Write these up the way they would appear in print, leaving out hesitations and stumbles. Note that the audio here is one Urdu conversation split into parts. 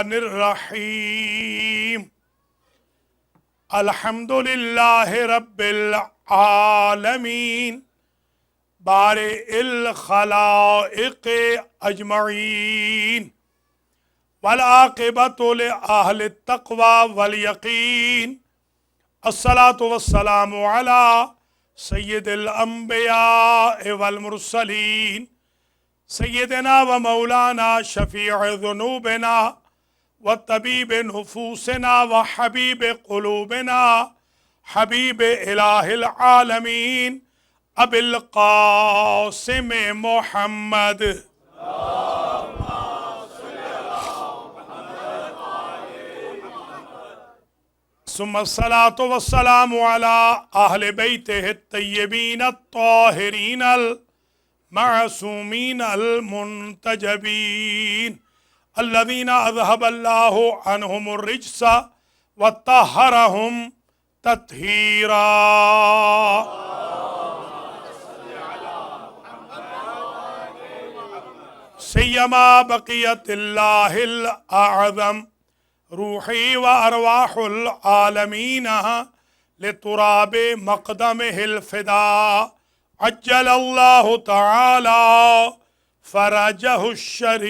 Bismillahirrahmanirrahim. Alhamdulillahi Rabbil Alameen. Bari'il Khalaiqi Ajma'een. Wal aqibatu li ahli taqwa wal yaqeen. As-salatu was-salamu ala Sayyidil Anbiya wal Mursaleen. سیدنا و مولانا شفیع ذنوبنا و طبیب نفوسنا و حبیب قلوبنا حبیب الہ العالمین ابی القاسم محمد ثم الصلاة والسلام على اہل بیتہ الطیبین الطاہرین معصومین المنتجبین الذین اذهب اللہ عنہم الرجس وطہرہم تطہیرا سیما بقیت اللہ الاعظم روحی و ارواح العالمین لتراب مقدمہ الفداء عجل اللہ تعالی فرجہ الشریف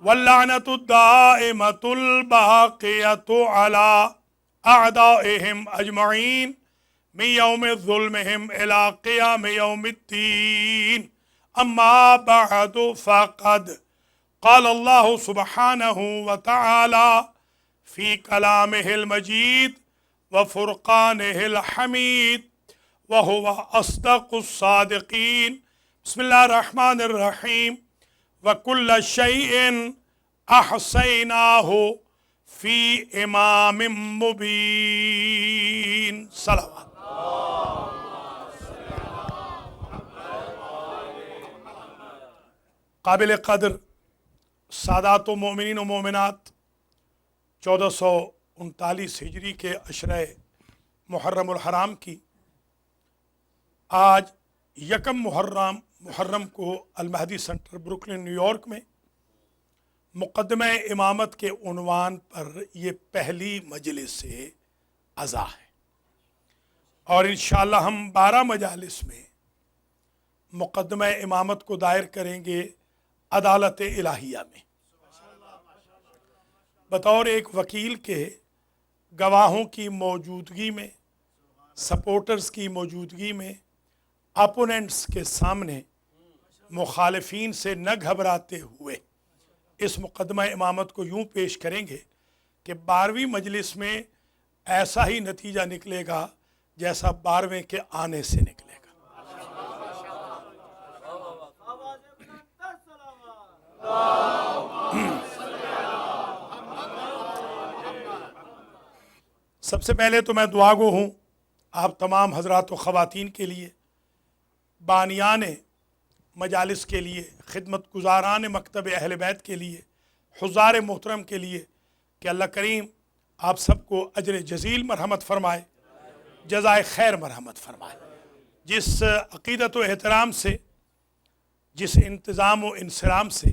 واللعنۃ الدائمۃ الباقیۃ علی اعدائہم اجمعین من یوم ظلمہم الی قیام یوم الدین اما بعد فقد قال اللہ سبحانہ وتعالی فی کلامہ المجید وفرقانہ الحمید وہو اصدق الصادقین بسم اللہ الرحمن الرحیم وکل شیء احصیناہ فی امام مبین صلوات قابل قدر سادات و مومنین و مومنات 1439 ہجری کے عشرہ محرم الحرام کی آج یکم محرم کو المہدی سینٹر بروکلن نیو یارک میں مقدمہ امامت کے عنوان پر یہ پہلی مجلس عزا ہے اور انشاءاللہ ہم 12 مجالس میں مقدمہ امامت کو دائر کریں گے عدالت الہیہ میں بطور ایک وکیل کے گواہوں کی موجودگی میں سپورٹرز کی موجودگی میں اپوننٹس کے سامنے مخالفین سے نہ گھبراتے ہوئے اس مقدمہ امامت کو یوں پیش کریں گے کہ 12ویں مجلس میں ایسا ہی نتیجہ نکلے گا جیسا 12ویں کے آنے سے نکلے گا سب سے پہلے تو میں دعا گو ہوں آپ تمام حضرات و خواتین کے لیے، بانیان مجالس کے لیے، خدمت گزاران مکتب اہل بیت کے لیے، حضار محترم کے لیے کہ اللہ کریم آپ سب کو اجر جزیل مرحمت فرمائے، جزائے خیر مرحمت فرمائے۔ جس عقیدت و احترام سے، جس انتظام و انصرام سے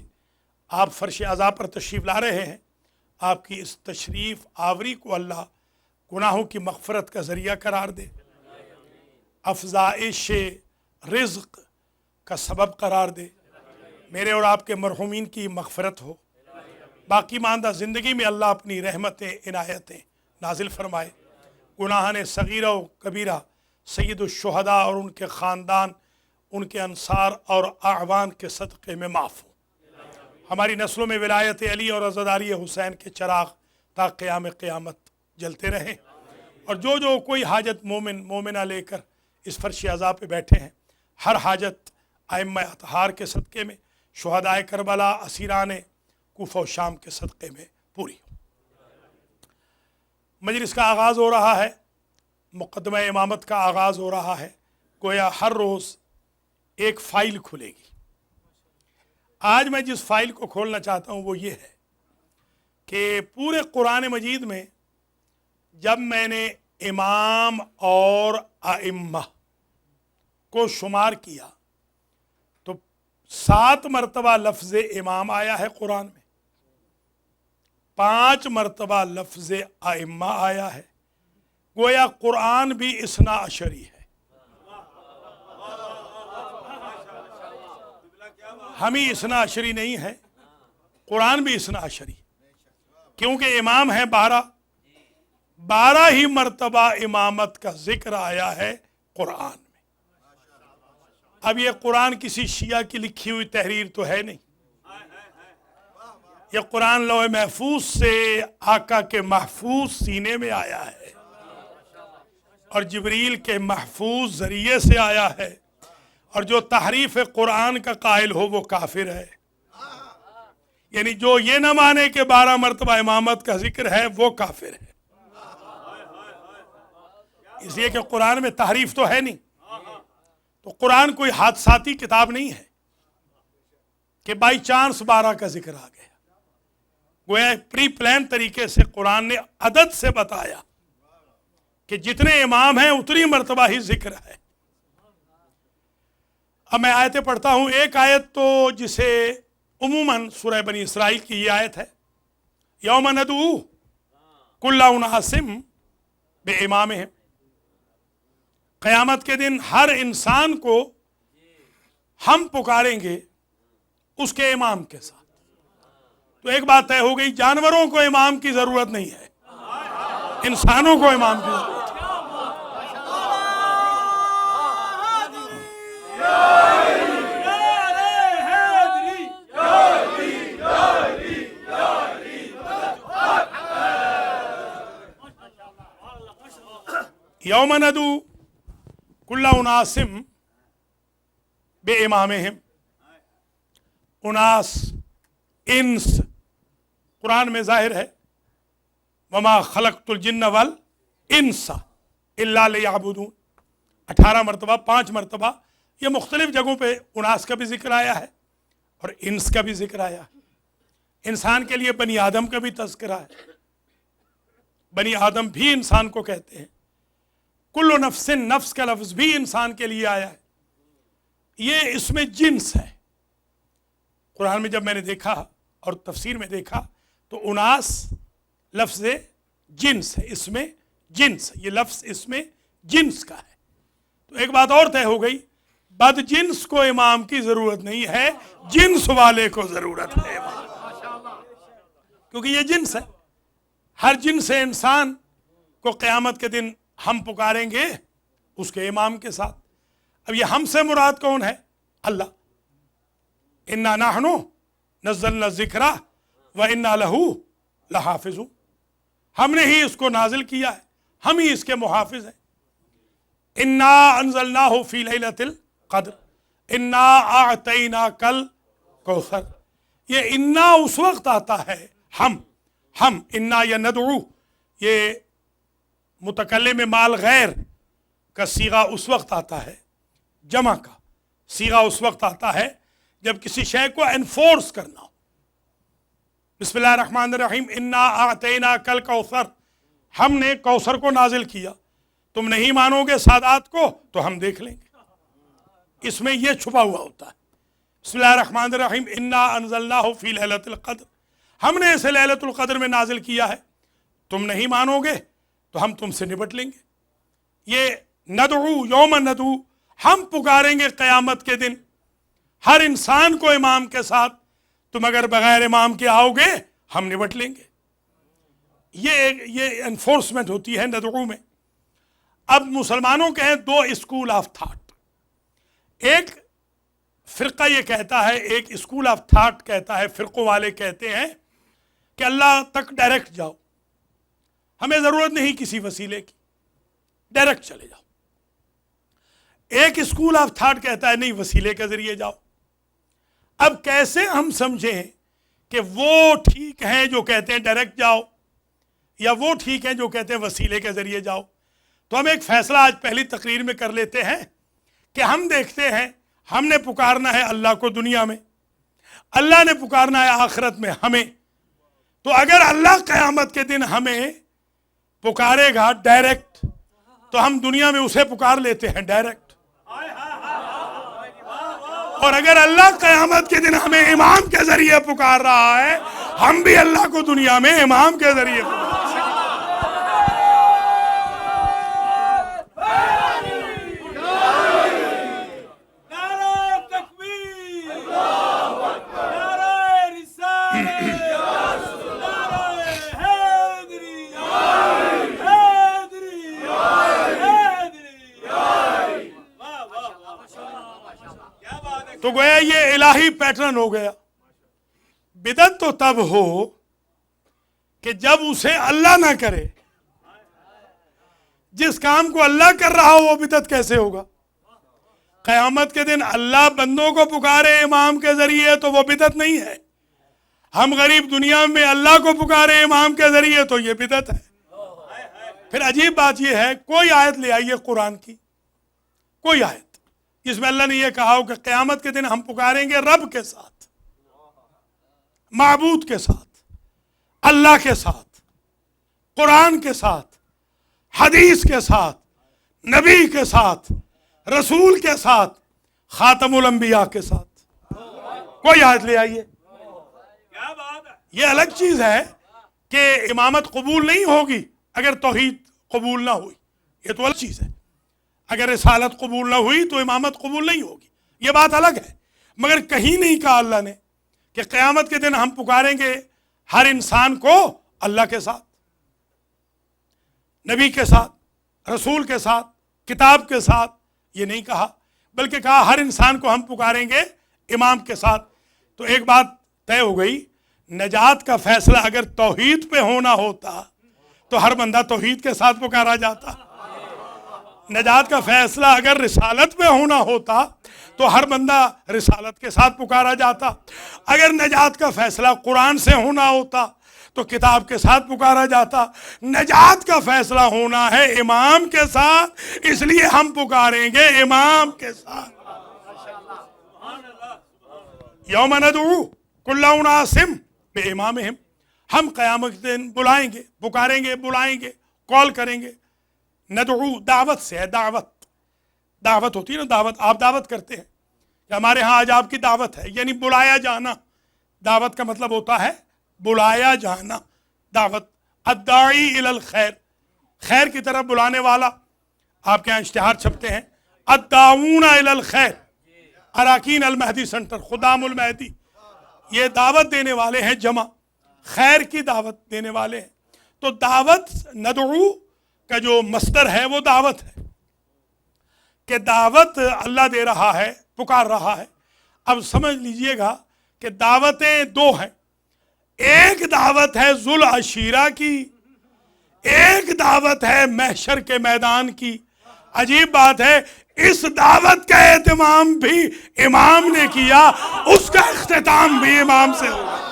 آپ فرش عزا پر تشریف لا رہے ہیں، آپ کی اس تشریف آوری کو اللہ گناہوں کی مغفرت کا ذریعہ قرار دے، افزائش رزق کا سبب قرار دے، میرے اور آپ کے مرحومین کی مغفرت ہو، باقی ماندہ زندگی میں اللہ اپنی رحمتیں عنایتیں نازل فرمائے، گناہان صغیرہ و کبیرہ سید الشہداء اور ان کے خاندان، ان کے انصار اور اعوان کے صدقے میں معاف ہوں، ہماری نسلوں میں ولایت علی اور عزاداری حسین کے چراغ تا قیام قیامت جلتے رہیں، اور جو کوئی حاجت مومن مومنہ لے کر اس فرش عزا پہ بیٹھے ہیں، ہر حاجت ائمہ اطہار کے صدقے میں، شہدائے کربلا، اسیران کوفہ و شام کے صدقے میں پوری ہو۔ مجلس کا آغاز ہو رہا ہے، مقدمہ امامت کا آغاز ہو رہا ہے، گویا ہر روز ایک فائل کھلے گی۔ آج میں جس فائل کو کھولنا چاہتا ہوں وہ یہ ہے کہ پورے قرآن مجید میں جب میں نے امام اور ائمہ کو شمار کیا تو 7 مرتبہ لفظ امام آیا ہے قرآن میں، 5 مرتبہ لفظ ائمہ آیا ہے، گویا قرآن بھی اثنا عشری ہے۔ ہم ہی اثنا عشری نہیں ہے، قرآن بھی اثنا عشری، کیونکہ امام ہے 12 ہی مرتبہ امامت کا ذکر آیا ہے قرآن میں۔ اب یہ قرآن کسی شیعہ کی لکھی ہوئی تحریر تو ہے نہیں، یہ قرآن لوح محفوظ سے آقا کے محفوظ سینے میں آیا ہے اور جبریل کے محفوظ ذریعے سے آیا ہے، اور جو تحریف قرآن کا قائل ہو وہ کافر ہے۔ یعنی جو یہ نہ مانے کہ 12 مرتبہ امامت کا ذکر ہے وہ کافر ہے، اس لیے کہ قرآن میں تحریف تو ہے نہیں۔ تو قرآن کوئی حادثاتی کتاب نہیں ہے کہ بائی چانس 12 کا ذکر آ گیا، گویا پری پلان طریقے سے قرآن نے عدد سے بتایا کہ جتنے امام ہیں اتنی مرتبہ ہی ذکر ہے۔ اب میں آیتیں پڑھتا ہوں، ایک آیت تو جسے عموماً سورہ بنی اسرائیل کی یہ آیت ہے، یوم ندعو کل اناس بامامہم، قیامت کے دن ہر انسان کو ہم پکاریں گے اس کے امام کے ساتھ۔ تو ایک بات طے ہو گئی، جانوروں کو امام کی ضرورت نہیں ہے، انسانوں کو امام کی ضرورت ہے۔ یوم ندعو کل اناس بامامہم، اناس انس قرآن میں ظاہر ہے، وما خلقت الجن والانس الا لیعبدون، 18 مرتبہ، 5 مرتبہ یہ مختلف جگہوں پہ اناس کا بھی ذکر آیا ہے اور انس کا بھی ذکر آیا ہے۔ انسان کے لیے بنی آدم کا بھی تذکرہ ہے، بنی آدم بھی انسان کو کہتے ہیں۔ کل نفس، نفس کا لفظ بھی انسان کے لیے آیا ہے، یہ اس میں جنس ہے۔ قرآن میں جب میں نے دیکھا اور تفسیر میں دیکھا تو اناس لفظ جنس ہے، اس میں جنس، یہ لفظ اس میں جنس کا ہے۔ تو ایک بات اور طے ہو گئی، بد جنس کو امام کی ضرورت نہیں ہے، جنس والے کو ضرورت ہے امام، کیونکہ یہ جنس ہے۔ ہر جنس انسان کو قیامت کے دن ہم پکاریں گے اس کے امام کے ساتھ۔ اب یہ ہم سے مراد کون ہے؟ اللہ۔ انا نحن نزلنا الذکر وانا لہ لحافظون، ہم نے ہی اس کو نازل کیا ہے، ہم ہی اس کے محافظ ہیں۔ انا انزلناہ فی لیلۃ القدر انا اعطیناک الکوثر، یہ انا اس وقت آتا ہے، ہم انا یا ندعو، یہ متکلم مال غیر کا صیغہ اس وقت آتا ہے، جمع کا صیغہ اس وقت آتا ہے جب کسی شے کو انفورس کرنا ہو۔ بسم اللہ الرحمن الرحیم، انا اعطیناک الکوثر، ہم نے کوثر کو نازل کیا، تم نہیں مانو گے سادات کو تو ہم دیکھ لیں گے، اس میں یہ چھپا ہوا ہوتا ہے۔ بسم اللہ الرحمن الرحیم، انا انزلناہ فی لیلۃ القدر، ہم نے اسے لیلۃ القدر میں نازل کیا ہے، تم نہیں مانو گے تو ہم تم سے نبٹ لیں گے۔ یہ ندعو، یوم ندعو، ہم پکاریں گے قیامت کے دن ہر انسان کو امام کے ساتھ، تم اگر بغیر امام کے آؤ گے ہم نبٹ لیں گے۔ یہ انفورسمنٹ ہوتی ہے ندعو میں۔ اب مسلمانوں کے ہیں 2 اسکول آف تھاٹ، ایک فرقہ یہ کہتا ہے، ایک اسکول آف تھاٹ کہتا ہے، فرقوں والے کہتے ہیں کہ اللہ تک ڈائریکٹ جاؤ، ہمیں ضرورت نہیں کسی وسیلے کی، ڈائریکٹ چلے جاؤ۔ ایک اسکول آف تھاٹ کہتا ہے نہیں، وسیلے کے ذریعے جاؤ۔ اب کیسے ہم سمجھیں کہ وہ ٹھیک ہیں جو کہتے ہیں ڈائریکٹ جاؤ، یا وہ ٹھیک ہیں جو کہتے ہیں وسیلے کے ذریعے جاؤ؟ تو ہم ایک فیصلہ آج پہلی تقریر میں کر لیتے ہیں کہ ہم دیکھتے ہیں، ہم نے پکارنا ہے اللہ کو دنیا میں، اللہ نے پکارنا ہے آخرت میں ہمیں۔ تو اگر اللہ قیامت کے دن ہمیں پکارے گا ڈائریکٹ تو ہم دنیا میں اسے پکار لیتے ہیں ڈائریکٹ، اور اگر اللہ قیامت کے دن ہمیں امام کے ذریعے پکار رہا ہے، ہم بھی اللہ کو دنیا میں امام کے ذریعے پکار رہے ہیں۔ تو گویا یہ الہی پیٹرن ہو گیا۔ بدعت تو تب ہو کہ جب اسے اللہ نہ کرے۔ جس کام کو اللہ کر رہا ہو وہ بدعت کیسے ہوگا؟ قیامت کے دن اللہ بندوں کو پکارے امام کے ذریعے تو وہ بدعت نہیں ہے۔ ہم غریب دنیا میں اللہ کو پکارے امام کے ذریعے تو یہ بدعت ہے۔ پھر عجیب بات یہ ہے، کوئی آیت لے آئیے قرآن کی، کوئی آیت جس میں اللہ نے یہ کہا ہو کہ قیامت کے دن ہم پکاریں گے رب کے ساتھ، معبود کے ساتھ، اللہ کے ساتھ، قرآن کے ساتھ، حدیث کے ساتھ، نبی کے ساتھ، رسول کے ساتھ، خاتم الانبیاء کے ساتھ۔ کوئی آیت لے آئیے۔ یہ الگ چیز ہے کہ امامت قبول نہیں ہوگی اگر توحید قبول نہ ہوئی، یہ تو الگ چیز ہے۔ اگر رسالت قبول نہ ہوئی تو امامت قبول نہیں ہوگی، یہ بات الگ ہے۔ مگر کہیں نہیں کہا اللہ نے کہ قیامت کے دن ہم پکاریں گے ہر انسان کو اللہ کے ساتھ، نبی کے ساتھ، رسول کے ساتھ، کتاب کے ساتھ، یہ نہیں کہا، بلکہ کہا ہر انسان کو ہم پکاریں گے امام کے ساتھ۔ تو ایک بات طے ہو گئی، نجات کا فیصلہ اگر توحید پہ ہونا ہوتا تو ہر بندہ توحید کے ساتھ پکارا جاتا۔ نجات کا فیصلہ اگر رسالت پہ ہونا ہوتا تو ہر بندہ رسالت کے ساتھ پکارا جاتا۔ اگر نجات کا فیصلہ قرآن سے ہونا ہوتا تو کتاب کے ساتھ پکارا جاتا۔ نجات کا فیصلہ ہونا ہے امام کے ساتھ، اس لیے ہم پکاریں گے امام کے ساتھ۔ یوم ندعو کل اناس بامامہم، ہم قیامت کے دن بلائیں گے، پکاریں گے، بلائیں گے، کال کریں گے۔ ندعو دعوت سے ہے، دعوت ہوتی ہے نا، دعوت آپ دعوت کرتے ہیں کہ ہمارے ہاں آج آپ کی دعوت ہے، یعنی بلایا جانا۔ دعوت کا مطلب ہوتا ہے بلایا جانا، دعوت۔ الداعی الی الخیر، خیر کی طرف بلانے والا۔ آپ کے یہاں اشتہار چھپتے ہیں، الداعون الی الخیر، اراکین المہدی سنٹر، خدام المہدی، یہ دعوت دینے والے ہیں جمع، خیر کی دعوت دینے والے ہیں۔ تو دعوت، ندعو کا جو مصدر ہے وہ دعوت ہے، کہ دعوت اللہ دے رہا ہے، پکار رہا ہے۔ اب سمجھ لیجئے گا کہ دعوتیں دو ہیں، ایک دعوت ہے ذوالعشیرہ کی، ایک دعوت ہے محشر کے میدان کی۔ عجیب بات ہے، اس دعوت کا اہتمام بھی امام نے کیا، اس کا اختتام بھی امام سے ہوگا۔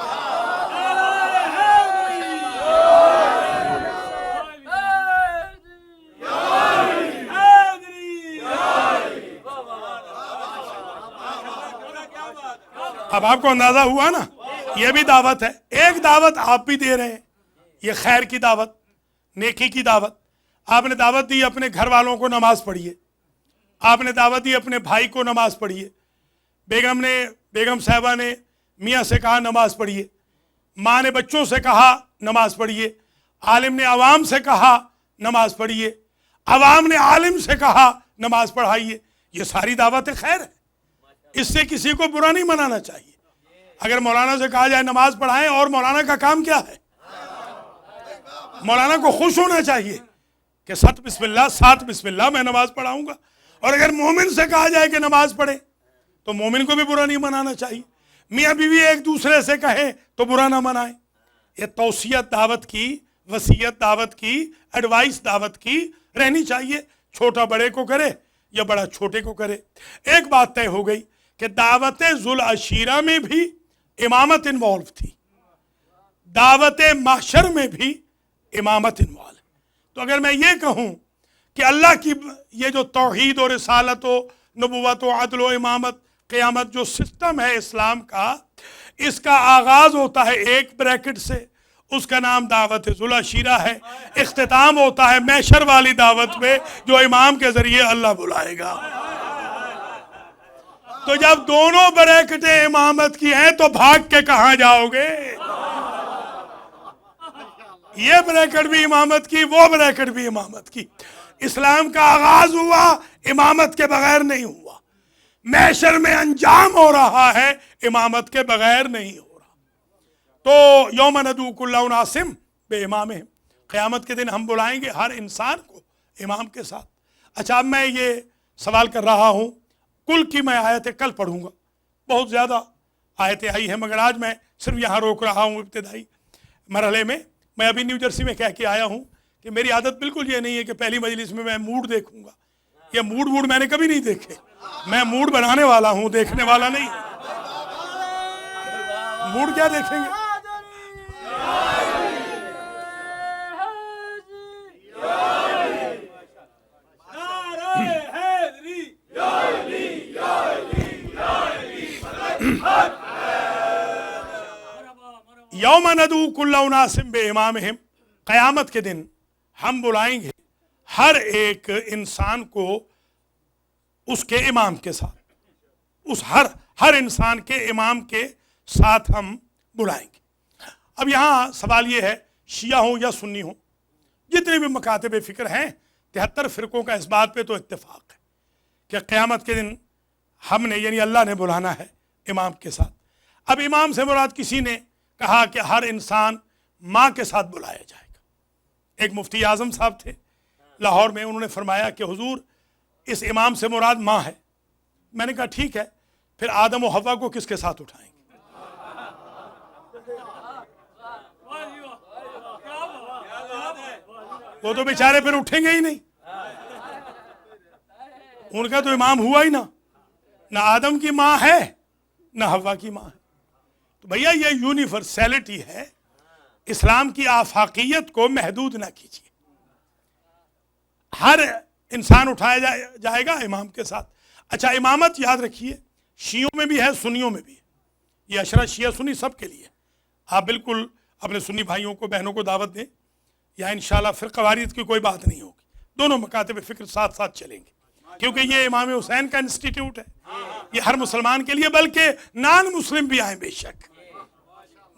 اب آپ کو اندازہ ہوا نا، یہ بھی دعوت ہے۔ ایک دعوت آپ بھی دے رہے ہیں، یہ خیر کی دعوت، نیکی کی دعوت۔ آپ نے دعوت دی اپنے گھر والوں کو نماز پڑھیے، آپ نے دعوت دی اپنے بھائی کو نماز پڑھیے، بیگم صاحبہ نے میاں سے کہا نماز پڑھیے، ماں نے بچوں سے کہا نماز پڑھیے، عالم نے عوام سے کہا نماز پڑھیے، عوام نے عالم سے کہا نماز پڑھائیے۔ یہ ساری دعوت خیر ہے، اس سے کسی کو برا نہیں منانا چاہیے۔ اگر مولانا سے کہا جائے نماز پڑھائیں، اور مولانا کا کام کیا ہے؟ مولانا کو خوش ہونا چاہیے کہ 7 بسم اللہ میں نماز پڑھاؤں گا۔ اور اگر مومن سے کہا جائے کہ نماز پڑھے تو مومن کو بھی برا نہیں منانا چاہیے۔ میاں بیوی ایک دوسرے سے کہیں تو برا نہ منائیں۔ یہ توصیت دعوت کی، وصیت دعوت کی، ایڈوائس دعوت کی رہنی چاہیے، چھوٹا بڑے کو کرے یا بڑا چھوٹے کو کرے۔ ایک بات طے ہو گئی کہ دعوت ذوالعشیرہ میں بھی امامت انوالو تھی، دعوت محشر میں بھی امامت انوالو ہے۔ تو اگر میں یہ کہوں کہ اللہ کی یہ جو توحید و رسالت و نبوت و عدل و امامت قیامت جو سسٹم ہے اسلام کا، اس کا آغاز ہوتا ہے ایک بریکٹ سے، اس کا نام دعوت ذوالعشیرہ ہے، اختتام ہوتا ہے محشر والی دعوت میں جو امام کے ذریعے اللہ بلائے گا۔ تو جب دونوں بریکٹیں امامت کی ہیں تو بھاگ کے کہاں جاؤ گے؟ یہ بریکٹ بھی امامت کی، وہ بریکٹ بھی امامت کی۔ اسلام کا آغاز ہوا امامت کے بغیر نہیں ہوا، محشر میں انجام ہو رہا ہے امامت کے بغیر نہیں ہو رہا۔ تو یوم ندعو کل اناس بامامہم، قیامت کے دن ہم بلائیں گے ہر انسان کو امام کے ساتھ۔ اچھا، اب میں یہ سوال کر رہا ہوں، کل کی میں آیتیں کل پڑھوں گا، بہت زیادہ آیتیں آئی ہیں، مگر آج میں صرف یہاں روک رہا ہوں ابتدائی مرحلے میں۔ میں ابھی نیو جرسی میں کہہ کے آیا ہوں کہ میری عادت بالکل یہ نہیں ہے کہ پہلی مجلس میں موڈ دیکھوں گا، یہ موڈ میں نے کبھی نہیں دیکھے، میں موڈ بنانے والا ہوں، دیکھنے والا نہیں۔ موڈ کیا دیکھیں گے؟ یوم ندعو کل اناس بامامہم، قیامت کے دن ہم بلائیں گے ہر ایک انسان کو اس کے امام کے ساتھ، اس ہر انسان کے امام کے ساتھ ہم بلائیں گے۔ اب یہاں سوال یہ ہے، شیعہ ہوں یا سنی ہوں، جتنے بھی مکاتب فکر ہیں 73 فرقوں کا اس بات پہ تو اتفاق ہے کہ قیامت کے دن ہم نے، یعنی اللہ نے بلانا ہے امام کے ساتھ۔ اب امام سے مراد کسی نے کہا کہ ہر انسان ماں کے ساتھ بلایا جائے گا۔ ایک مفتی اعظم صاحب تھے لاہور میں، انہوں نے فرمایا کہ حضور اس امام سے مراد ماں ہے۔ میں نے کہا ٹھیک ہے، پھر آدم و حوا کو کس کے ساتھ اٹھائیں گے؟ وہ تو بیچارے پھر اٹھیں گے ہی نہیں، ان کا تو امام ہوا ہی نہ آدم کی ماں ہے نہ حوا کی ماں ہے۔ تو بھیا یہ یونیورسیلٹی ہے، اسلام کی آفاقیت کو محدود نہ کیجیے، ہر انسان اٹھایا جائے گا امام کے ساتھ۔ اچھا، امامت یاد رکھیے شیعوں میں بھی ہے، سنیوں میں بھی ہے، یہ عشرہ شیعہ سنی سب کے لیے۔ آپ بالکل اپنے سنی بھائیوں کو بہنوں کو دعوت دیں، یا انشاءاللہ فرقہ واریت کی کوئی بات نہیں ہوگی، دونوں مکاتب فکر ساتھ ساتھ چلیں گے، کیونکہ یہ امام حسین کا انسٹیٹیوٹ ہے، یہ ہر مسلمان کے لیے، بلکہ نان مسلم بھی آئیں، بے شک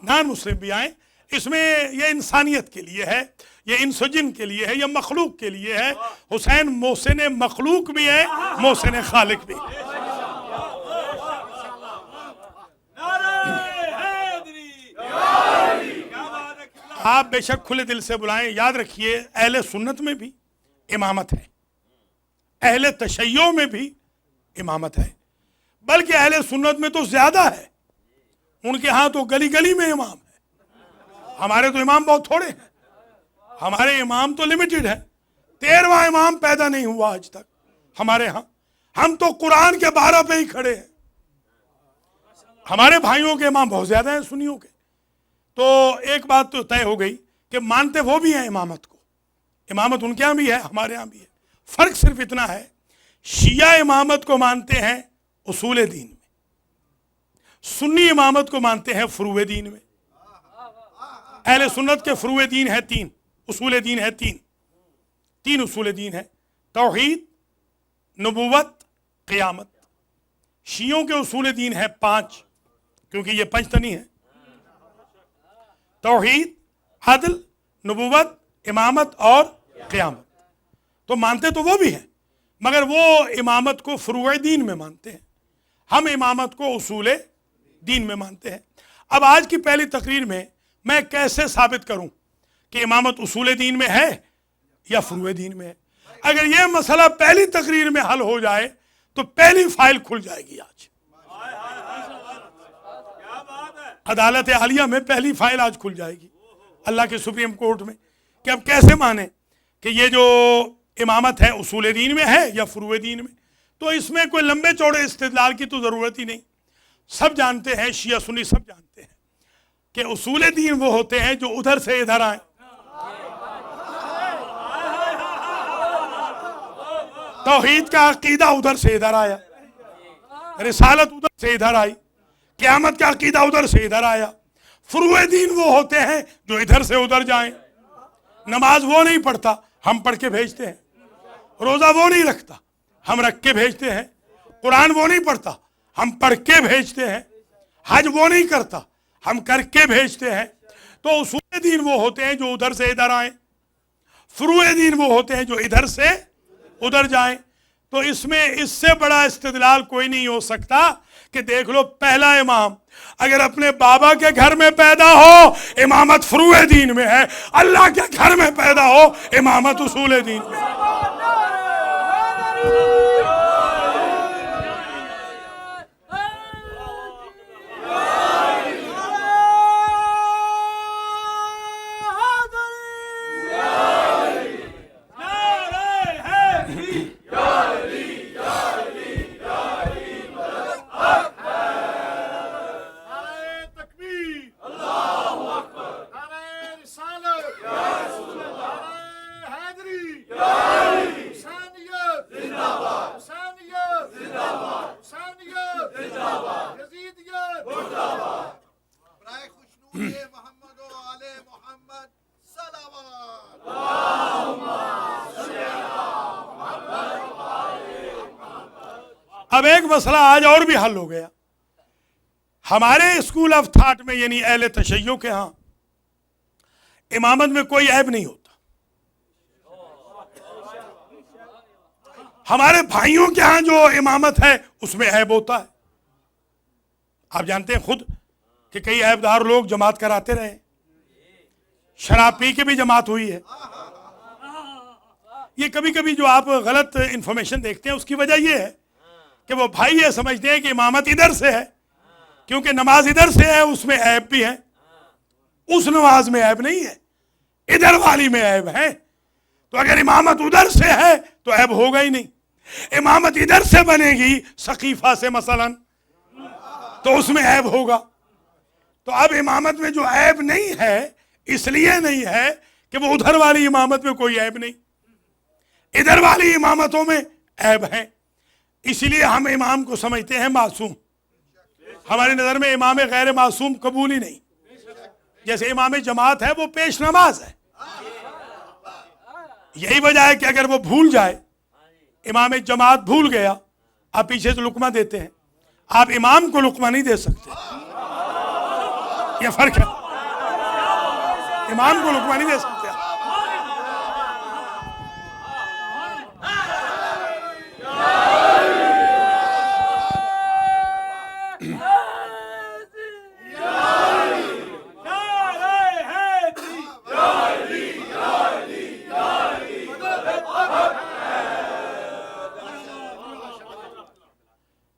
نان مسلم بھی آئیں، اس میں یہ انسانیت کے لیے ہے، یہ انس و جن کے لیے ہے، یہ مخلوق کے لیے ہے۔ حسین محسن مخلوق بھی ہے، محسن خالق بھی۔ آپ بے شک کھلے دل سے بلائیں۔ یاد رکھیے اہل سنت میں بھی امامت ہے، اہل تشیع میں بھی امامت ہے، بلکہ اہل سنت میں تو زیادہ ہے، ان کے ہاں تو گلی گلی میں امام ہے۔ ہمارے تو امام بہت تھوڑے ہیں، ہمارے امام تو لمیٹڈ ہے، 13واں امام پیدا نہیں ہوا آج تک ہمارے ہاں، ہم تو قرآن کے 12 پہ ہی کھڑے ہیں۔ ہمارے بھائیوں کے امام بہت زیادہ ہیں سنیوں کے۔ تو ایک بات تو طے ہو گئی کہ مانتے وہ بھی ہیں امامت کو، امامت ان کے ہاں بھی ہے، ہمارے ہاں بھی ہے۔ فرق صرف اتنا ہے، شیعہ امامت کو مانتے ہیں اصول دین میں، سنی امامت کو مانتے ہیں فروع دین میں۔ اہل سنت کے فروع دین ہے 3، اصول دین ہے 3 اصول دین ہے، توحید، نبوت، قیامت۔ شیعوں کے اصول دین ہے 5، کیونکہ یہ پنجتنی ہے، توحید، عدل، نبوت، امامت اور قیامت۔ تو مانتے تو وہ بھی ہیں، مگر وہ امامت کو فروع دین میں مانتے ہیں، ہم امامت کو اصول دین میں مانتے ہیں۔ اب آج کی پہلی تقریر میں کیسے ثابت کروں کہ امامت اصول دین میں ہے یا فروع دین میں ہے؟ اگر یہ مسئلہ پہلی تقریر میں حل ہو جائے تو پہلی فائل کھل جائے گی آج، عدالت عالیہ میں پہلی فائل آج کھل جائے گی اللہ کے سپریم کورٹ میں، کہ اب کیسے مانیں کہ یہ جو امامت ہے اصول دین میں ہے یا فروع دین میں۔ تو اس میں کوئی لمبے چوڑے استدلال کی تو ضرورت ہی نہیں، سب جانتے ہیں، شیعہ سنی سب جانتے ہیں کہ اصول دین وہ ہوتے ہیں جو ادھر سے ادھر آئیں۔ توحید کا عقیدہ ادھر سے ادھر آیا، رسالت ادھر سے ادھر آئی، قیامت کا عقیدہ ادھر سے ادھر آیا۔ فروع دین وہ ہوتے ہیں جو ادھر سے ادھر جائیں۔ نماز وہ نہیں پڑھتا، ہم پڑھ کے بھیجتے ہیں۔ روزہ وہ نہیں رکھتا، ہم رکھ کے بھیجتے ہیں۔ قرآن وہ نہیں پڑھتا، ہم پڑھ کے بھیجتے ہیں، حج وہ نہیں کرتا، ہم کر کے بھیجتے ہیں۔ تو اصول دین وہ ہوتے ہیں جو ادھر سے ادھر آئیں، فروع دین وہ ہوتے ہیں جو ادھر سے ادھر جائیں۔ تو اس میں اس سے بڑا استدلال کوئی نہیں ہو سکتا کہ دیکھ لو پہلا امام اگر اپنے بابا کے گھر میں پیدا ہو امامت فروع دین میں ہے، اللہ کے گھر میں پیدا ہو امامت اصول دین میں ہے۔ اب ایک مسئلہ آج اور بھی حل ہو گیا۔ ہمارے اسکول آف تھاٹ میں یعنی اہل تشیع کے ہاں امامت میں کوئی عیب نہیں ہوتا۔ ہمارے بھائیوں کے ہاں جو امامت ہے اس میں عیب ہوتا ہے۔ آپ جانتے ہیں خود کہ کئی عیبدار لوگ جماعت کراتے رہے، شراب پی کے بھی جماعت ہوئی ہے۔ یہ کبھی کبھی جو آپ غلط انفارمیشن دیکھتے ہیں اس کی وجہ یہ ہے کہ وہ بھائی یہ سمجھتے ہیں کہ امامت ادھر سے ہے، کیونکہ نماز ادھر سے ہے اس میں عیب بھی ہے۔ اس نماز میں عیب نہیں ہے، ادھر والی میں عیب ہے۔ تو اگر امامت ادھر سے ہے تو عیب ہوگا ہی نہیں۔ امامت ادھر سے بنے گی سقیفہ سے مثلا تو اس میں عیب ہوگا۔ تو اب امامت میں جو عیب نہیں ہے اس لیے نہیں ہے کہ وہ ادھر والی امامت میں کوئی عیب نہیں، ادھر والی امامتوں میں عیب ہے۔ اسی لیے ہم امام کو سمجھتے ہیں معصوم۔ ہماری نظر میں امام غیر معصوم قبول ہی نہیں۔ جیسے امام جماعت ہے وہ پیش نماز ہے، یہی وجہ ہے کہ اگر وہ بھول جائے، امام جماعت بھول گیا، آپ پیچھے سے لقمہ دیتے ہیں، آپ امام کو لقمہ نہیں دے سکتے، یہ فرق ہے۔ امام کو لقمہ نہیں دے سکتے۔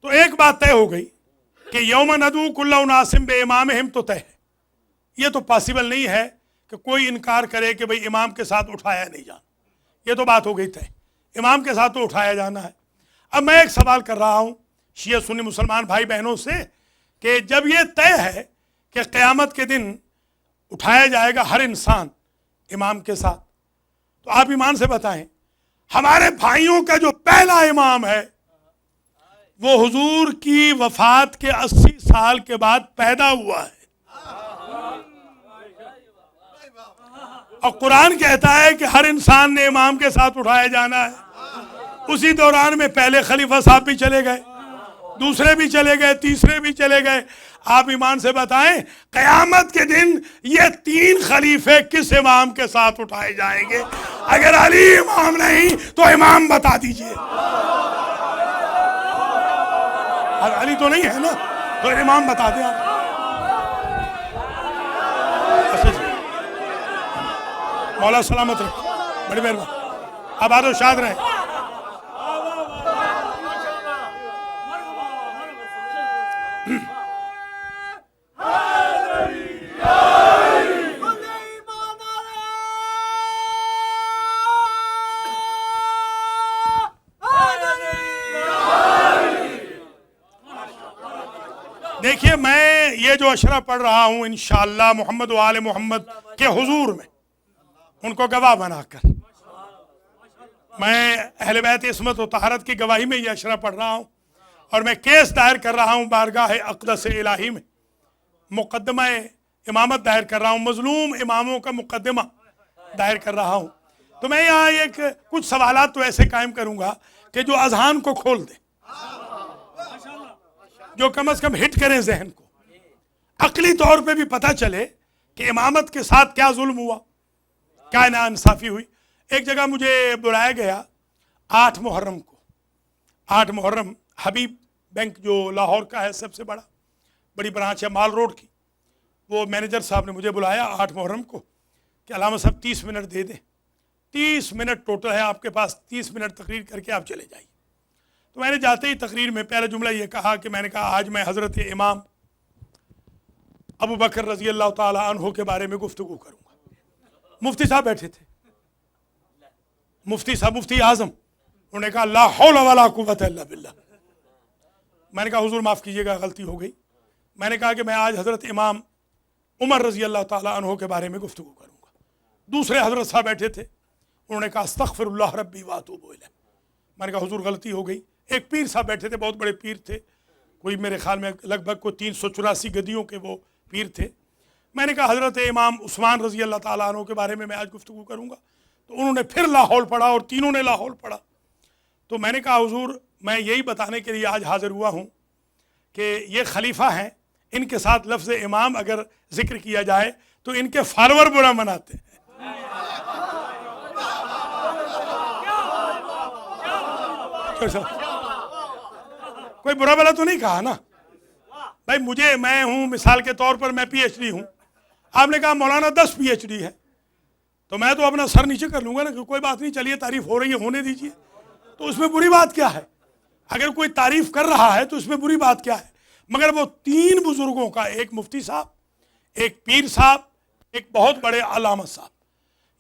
تو ایک بات طے ہو گئی کہ یوم ندعو کل اناس بامامہم تو طے ہے۔ یہ تو پاسبل نہیں ہے کہ کوئی انکار کرے کہ بھئی امام کے ساتھ اٹھایا نہیں جانا، یہ تو بات ہو گئی طے، امام کے ساتھ تو اٹھایا جانا ہے۔ اب میں ایک سوال کر رہا ہوں شیعہ سنی مسلمان بھائی بہنوں سے کہ جب یہ طے ہے کہ قیامت کے دن اٹھایا جائے گا ہر انسان امام کے ساتھ، تو آپ ایمان سے بتائیں ہمارے بھائیوں کا جو پہلا امام ہے وہ حضور کی وفات کے 80 سال کے بعد پیدا ہوا ہے، اور قرآن کہتا ہے کہ ہر انسان نے امام کے ساتھ اٹھایا جانا ہے۔ اسی دوران میں پہلے خلیفہ صاحب بھی چلے گئے، دوسرے بھی چلے گئے، تیسرے بھی چلے گئے۔ آپ ایمان سے بتائیں قیامت کے دن یہ 3 خلیفے کس امام کے ساتھ اٹھائے جائیں گے؟ اگر علی امام نہیں تو امام بتا دیجئے۔ علی تو نہیں ہے نا، تو امام بتا دیں آپ۔ مولا سلامت رکھ، بڑی مہربانی، آباد و شاد رہیں۔ دیکھیے میں یہ جو اشرہ پڑھ رہا ہوں انشاءاللہ محمد و آل محمد کے حضور میں ان کو گواہ بنا کر، میں اہل بیت عصمت و طہارت کی گواہی میں یہ اشرہ پڑھ رہا ہوں، اور میں کیس دائر کر رہا ہوں بارگاہ اقدس الہی میں، مقدمہ امامت دائر کر رہا ہوں، مظلوم اماموں کا مقدمہ دائر کر رہا ہوں۔ تو میں یہاں کچھ سوالات تو ایسے قائم کروں گا کہ جو اذہان کو کھول دیں۔ جو کم از کم ہٹ کریں ذہن کو، عقلی طور پہ بھی پتہ چلے کہ امامت کے ساتھ کیا ظلم ہوا، کیا ناانصافی ہوئی۔ ایک جگہ مجھے بلایا گیا 8 محرم کو، 8 محرم حبیب بینک جو لاہور کا ہے سب سے بڑی برانچ ہے مال روڈ کی، وہ مینیجر صاحب نے مجھے بلایا 8 محرم کو کہ علامہ صاحب 30 منٹ دے دیں، 30 منٹ ٹوٹل ہے آپ کے پاس، 30 منٹ تقریر کر کے آپ چلے جائیے۔ تو میں نے جاتے ہی تقریر میں پہلا جملہ یہ کہا کہ میں نے کہا آج میں حضرت امام ابو بکر رضی اللہ تعالی عنہ کے بارے میں گفتگو کروں گا۔ مفتی صاحب بیٹھے تھے، مفتی صاحب مفتی اعظم، انہوں نے کہا لا حول ولا قوت الا باللہ۔ میں نے کہا حضور معاف کیجیے گا غلطی ہو گئی، میں نے کہا کہ میں آج حضرت امام عمر رضی اللہ تعالی عنہ کے بارے میں گفتگو کروں گا۔ دوسرے حضرت صاحب بیٹھے تھے، انہوں نے کہا استغفر اللہ ربی واتوب الیہ۔ میں نے کہا حضور غلطی ہو گئی۔ ایک پیر صاحب بیٹھے تھے، بہت بڑے پیر تھے، کوئی میرے خیال میں لگ بھگ کوئی 384 گدیوں کے وہ پیر تھے۔ میں نے کہا حضرت امام عثمان رضی اللہ تعالیٰ عنہ کے بارے میں آج گفتگو کروں گا۔ تو انہوں نے پھر لاہور پڑھا اور تینوں نے لاہور پڑھا۔ تو میں نے کہا حضور میں یہی بتانے کے لیے آج حاضر ہوا ہوں کہ یہ خلیفہ ہیں، ان کے ساتھ لفظ امام اگر ذکر کیا جائے تو ان کے فالوور برا مناتے ہیں۔ کوئی برا بلا تو نہیں کہا نا بھائی، میں ہوں مثال کے طور پر، میں پی ایچ ڈی ہوں، آپ نے کہا مولانا 10 پی ایچ ڈی ہے، تو میں تو اپنا سر نیچے کر لوں گا نا کہ کوئی بات نہیں، چلیے تعریف ہو رہی ہے ہونے دیجیے، تو اس میں بری بات کیا ہے؟ اگر کوئی تعریف کر رہا ہے تو اس میں بری بات کیا ہے؟ مگر وہ 3 بزرگوں کا، ایک مفتی صاحب، ایک پیر صاحب، ایک بہت بڑے علامہ صاحب،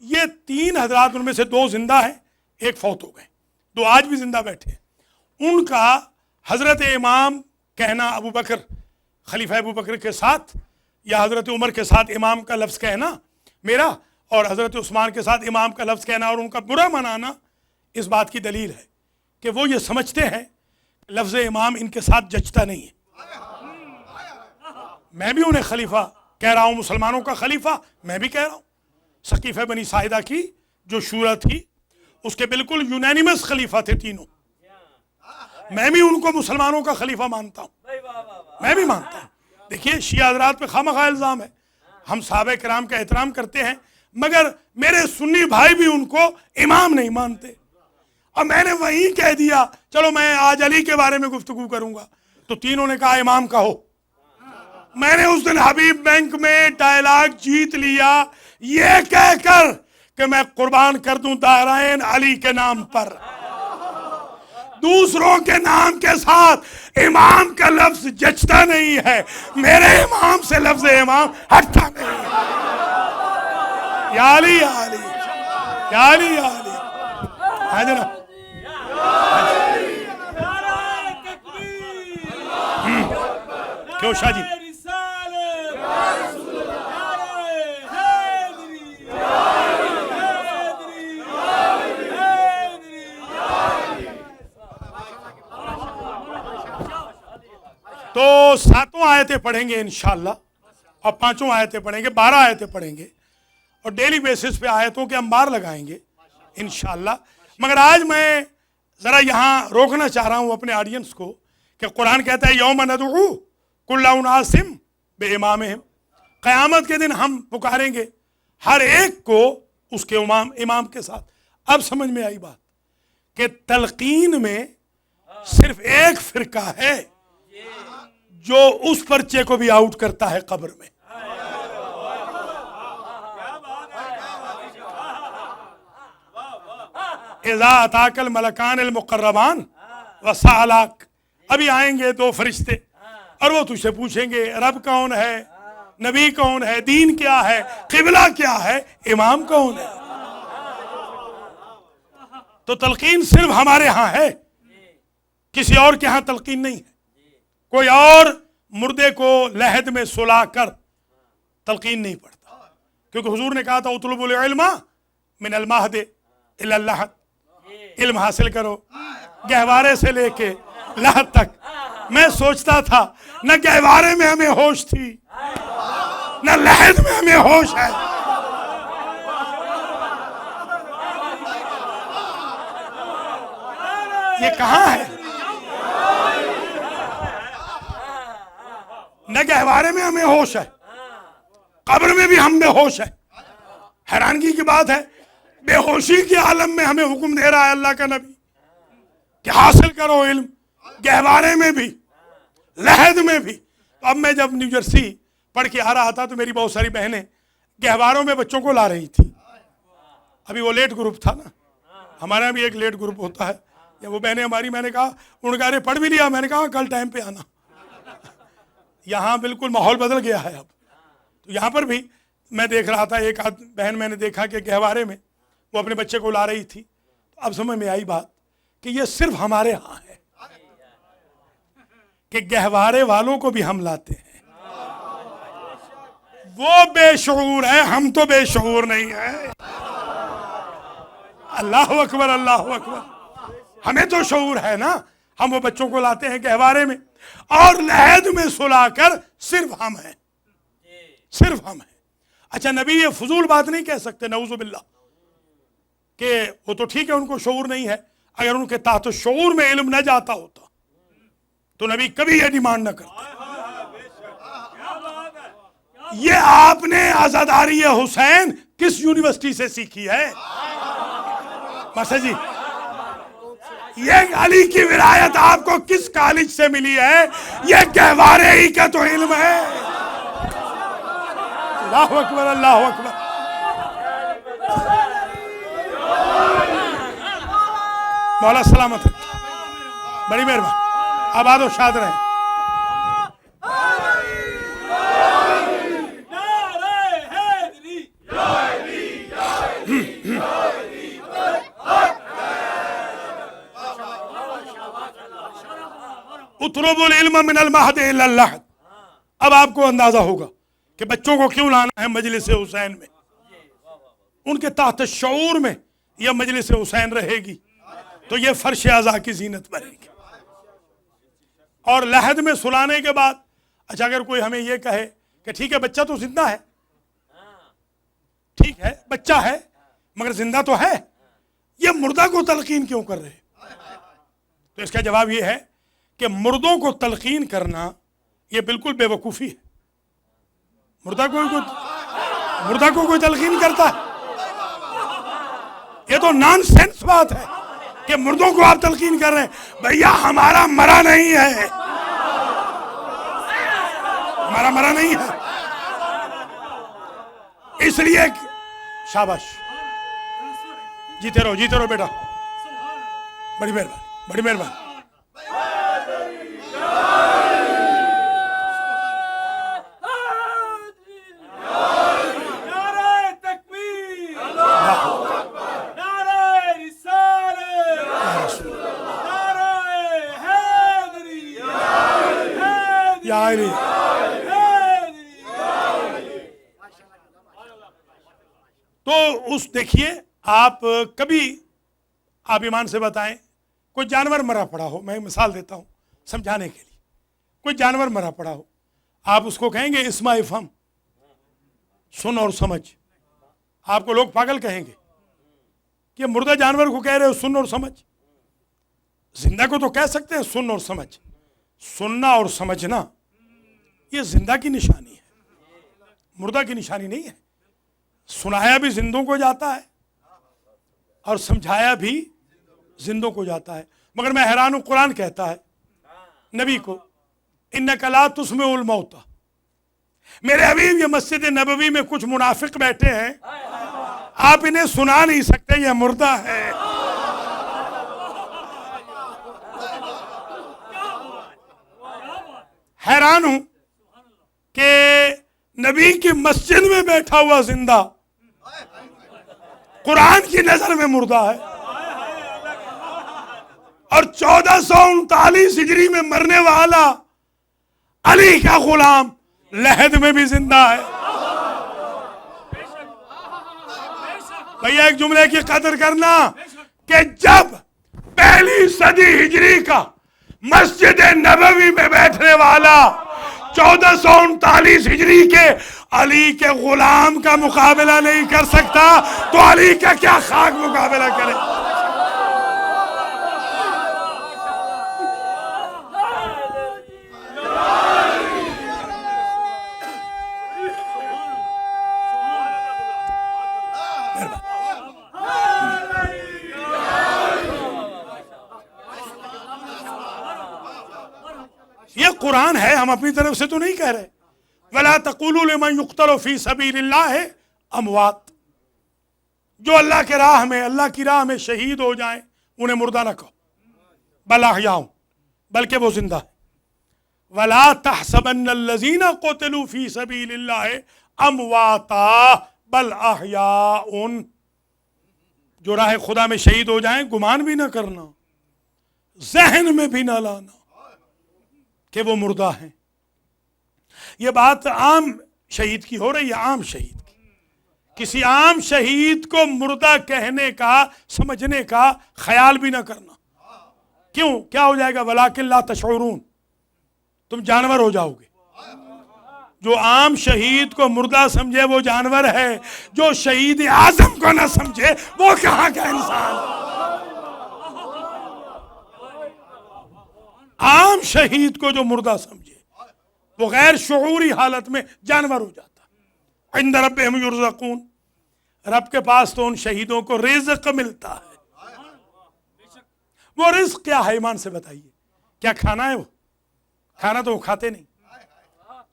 یہ 3 حضرات، ان میں سے 2 زندہ ہیں، ایک فوت ہو گئے، 2 آج بھی زندہ بیٹھے ہیں۔ ان کا حضرت امام کہنا ابو بکر، خلیفہ ابو بکر کے ساتھ یا حضرت عمر کے ساتھ امام کا لفظ کہنا میرا، اور حضرت عثمان کے ساتھ امام کا لفظ کہنا اور ان کا برا منانا، اس بات کی دلیل ہے کہ وہ یہ سمجھتے ہیں لفظ امام ان کے ساتھ جچتا نہیں ہے۔ میں بھی انہیں خلیفہ کہہ رہا ہوں، مسلمانوں کا خلیفہ میں بھی کہہ رہا ہوں۔ سقیفہ بنی ساعدہ کی جو شورا تھی اس کے بالکل یونینیمس خلیفہ تھے تینوں، میں بھی ان کو مسلمانوں کا خلیفہ مانتا ہوں، میں بھی مانتا ہوں۔ دیکھیے شیعہ حضرات پہ خواہ الزام ہے، ہم صحابہ کرام کا احترام کرتے ہیں، مگر میرے سنی بھائی بھی ان کو امام نہیں مانتے، اور میں نے وہیں کہہ دیا چلو میں آج علی کے بارے میں گفتگو کروں گا، تو تینوں نے کہا امام کہو۔ میں نے اس دن حبیب بینک میں ڈائلاگ جیت لیا یہ کہہ کر کہ میں قربان کر دوں دارین علی کے نام پر، دوسروں کے نام کے ساتھ امام کا لفظ جچتا نہیں ہے، میرے امام سے لفظ امام ہٹتا نہیں ہے۔ یا علی یا علی یا علی یا علی، ہاں جناب، کیوں شاہ جی؟ تو 7 آیتیں پڑھیں گے انشاءاللہ، اور 5 آیتیں پڑھیں گے، 12 آیتیں پڑھیں گے، اور ڈیلی بیسس پہ آیتوں کے انبار لگائیں گے انشاءاللہ۔ مگر آج میں ذرا یہاں روکنا چاہ رہا ہوں اپنے آڈینس کو کہ قرآن کہتا ہے یوم ندعو کل اناس بامامہم، قیامت کے دن ہم پکاریں گے ہر ایک کو اس کے امام کے ساتھ۔ اب سمجھ میں آئی بات کہ تلقین میں صرف ایک فرقہ ہے جو اس پرچے کو بھی آؤٹ کرتا ہے قبر میں۔ اذا اتاک الملکان المقربان وسألک، ابھی آئیں گے 2 فرشتے اور وہ تجھ سے پوچھیں گے رب کون ہے، نبی کون ہے، دین کیا ہے، قبلہ کیا ہے، امام کون ہے۔ تو تلقین صرف ہمارے ہاں ہے، کسی اور کے ہاں تلقین نہیں ہے۔ کوئی اور مردے کو لحد میں سلا کر تلقین نہیں پڑتا، کیونکہ حضور نے کہا تھا اطلبوا العلم من المہد الی اللحد، علم حاصل کرو گہوارے سے لے کے لحد تک۔ میں سوچتا تھا نہ گہوارے میں ہمیں ہوش تھی نہ لحد میں ہمیں ہوش ہے۔ یہ کہاں ہے؟ نہ گہوارے میں ہمیں ہوش ہے، قبر میں بھی ہم بے ہوش ہے۔ حیرانگی کی بات ہے، بے ہوشی کے عالم میں ہمیں حکم دے رہا ہے اللہ کا نبی کہ حاصل کرو علم، گہوارے میں بھی، لحد میں بھی۔ تو اب میں جب نیو جرسی پڑھ کے آ رہا تھا تو میری بہت ساری بہنیں گہواروں میں بچوں کو لا رہی تھی۔ ابھی وہ لیٹ گروپ تھا نا، ہمارے یہاں بھی ایک لیٹ گروپ ہوتا ہے، یا وہ بہنیں ہماری، میں نے کہا ان کا پڑھ بھی لیا، میں نے کہا کل ٹائم پہ آنا۔ یہاں بالکل ماحول بدل گیا ہے اب، تو یہاں پر بھی میں دیکھ رہا تھا ایک آدھ بہن میں نے دیکھا کہ گہوارے میں وہ اپنے بچے کو لا رہی تھی۔ اب سمجھ میں آئی بات کہ یہ صرف ہمارے ہاں ہے کہ گہوارے والوں کو بھی ہم لاتے ہیں۔ وہ بے شعور ہے، ہم تو بے شعور نہیں ہیں۔ اللہ اکبر، اللہ اکبر۔ ہمیں تو شعور ہے نا، ہم وہ بچوں کو لاتے ہیں گہوارے میں اور لحد میں سلا کر صرف ہم ہیں، صرف ہم ہیں۔ اچھا نبی یہ فضول بات نہیں کہہ سکتے نعوذ باللہ کہ وہ تو ٹھیک ہے ان کو شعور نہیں ہے، اگر ان کے تحت شعور میں علم نہ جاتا ہوتا تو نبی کبھی یہ ڈیمانڈ نہ کرتے۔ یہ آپ نے عزاداری حسین کس یونیورسٹی سے سیکھی ہے؟ ماسٹر جی یہ علی کی ولایت آپ کو کس کالج سے ملی ہے؟ یہ گہوارے ہی کا تو علم ہے۔ اللہ اکبر، اللہ اکبر۔ مولا سلامت، بڑی مہربانی، آباد و شاد رہیں۔ اطلب العلم من المہد الی اللحد۔ اب آپ کو اندازہ ہوگا کہ بچوں کو کیوں لانا ہے مجلس حسین میں۔ ان کے تحت شعور میں یہ مجلس حسین رہے گی تو یہ فرش اعضاء کی زینت بنے گی۔ اور لحد میں سلانے کے بعد، اچھا اگر کوئی ہمیں یہ کہے کہ ٹھیک ہے بچہ تو زندہ ہے، ٹھیک ہے بچہ ہے مگر زندہ تو ہے، یہ مردہ کو تلقین کیوں کر رہے؟ تو اس کا جواب یہ ہے کہ مردوں کو تلقین کرنا یہ بالکل بے وقوفی ہے۔ مردہ کو کوئی تلقین کرتا ہے؟ یہ تو نان سینس بات ہے کہ مردوں کو آپ تلقین کر رہے ہیں۔ بھیا ہمارا مرا نہیں ہے، ہمارا مرا نہیں ہے، اس لیے شاباش، جیتے رہو جیتے رہو بیٹا، بڑی مہربانی، بڑی مہربانی۔ تو اس دیکھیے آپ کبھی آپ ایمان سے بتائیں کوئی جانور مرا پڑا ہو، میں مثال دیتا ہوں سمجھانے کے لیے، کوئی جانور مرا پڑا ہو، آپ اس کو کہیں گے اسمع افہم، سن اور سمجھ؟ آپ کو لوگ پاگل کہیں گے کہ مردہ جانور کو کہہ رہے ہو سن اور سمجھ؟ زندہ کو تو کہہ سکتے ہیں سن اور سمجھ۔ سننا اور سمجھنا یہ زندہ کی نشانی ہے، مردہ کی نشانی نہیں ہے۔ سنایا بھی زندوں کو جاتا ہے اور سمجھایا بھی زندوں کو جاتا ہے، مگر میں حیران ہوں قرآن کہتا ہے نبی کو اِنَّكَ لَا تُسْمِعُ الْمَوْتَى۔ میرے حبیب یہ مسجد نبوی میں کچھ منافق بیٹھے ہیں، آپ انہیں سنا نہیں سکتے، یہ مردہ ہے۔ حیران ہوں کہ نبی کی مسجد میں بیٹھا ہوا زندہ قرآن کی نظر میں مردہ ہے، اور 1439 ہجری میں مرنے والا علی کا غلام لحد میں بھی زندہ ہے۔ بھیا ایک جملے کی قدر کرنا کہ جب پہلی صدی ہجری کا مسجد نبوی میں بیٹھنے والا 1439 ہجری کے علی کے غلام کا مقابلہ نہیں کر سکتا تو علی کا کیا خاک مقابلہ کرے؟ یہ قرآن ہے، ہم اپنی طرف سے تو نہیں کہہ رہے. وَلَا تَقُولُوا لِمَنْ يُقْتَلُ فِي سَبِيلِ اللَّهِ اموات، جو اللہ کے راہ میں، اللہ کی راہ میں شہید ہو جائیں انہیں مردہ نہ کہو، بل احیاء، بلکہ وہ زندہ ہے. وَلَا تَحْسَبَنَّ الَّذِينَ قُتِلُوا فِي سَبِيلِ اللَّهِ امواتا بل احیاء، جو راہ خدا میں شہید ہو جائیں گمان بھی نہ کرنا، ذہن میں بھی نہ لانا کہ وہ مردہ ہیں. یہ بات عام شہید کی ہو رہی ہے، عام شہید کی. کسی عام شہید کو مردہ کہنے کا، سمجھنے کا خیال بھی نہ کرنا. کیوں؟ کیا ہو جائے گا؟ وَلَٰكِن لَا تَشْعُرُونَ، تم جانور ہو جاؤ گے. جو عام شہید کو مردہ سمجھے وہ جانور ہے، جو شہید اعظم کو نہ سمجھے وہ کہاں کا انسان. عام شہید کو جو مردہ سمجھے وہ غیر شعوری حالت میں جانور ہو جاتا. عند ربہم یرزقون، رب کے پاس تو ان شہیدوں کو رزق ملتا ہے. وہ رزق کیا ہے؟ ایمان سے بتائیے، کیا کھانا ہے؟ وہ کھانا تو وہ کھاتے نہیں.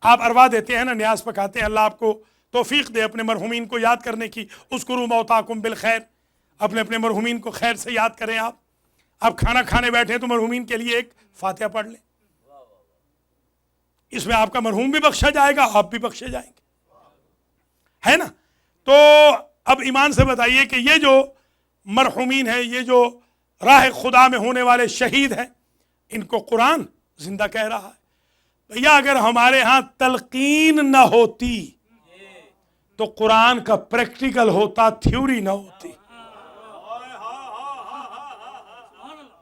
آپ اروا دیتے ہیں نا، نیاز پکاتے ہیں. اللہ آپ کو توفیق دے اپنے مرحومین کو یاد کرنے کی. اذکروا موتاکم بالخیر، اپنے اپنے مرحومین کو خیر سے یاد کریں. آپ کھانا کھانے بیٹھے تو مرحومین کے لیے ایک فاتحہ پڑھ لیں. اس میں آپ کا مرحوم بھی بخشا جائے گا، آپ بھی بخشے جائیں گے، ہے نا. تو اب ایمان سے بتائیے کہ یہ جو مرحومین ہیں، یہ جو راہ خدا میں ہونے والے شہید ہیں، ان کو قرآن زندہ کہہ رہا ہے. بھیا اگر ہمارے ہاں تلقین نہ ہوتی تو قرآن کا پریکٹیکل ہوتا، تھیوری نہ ہوتی.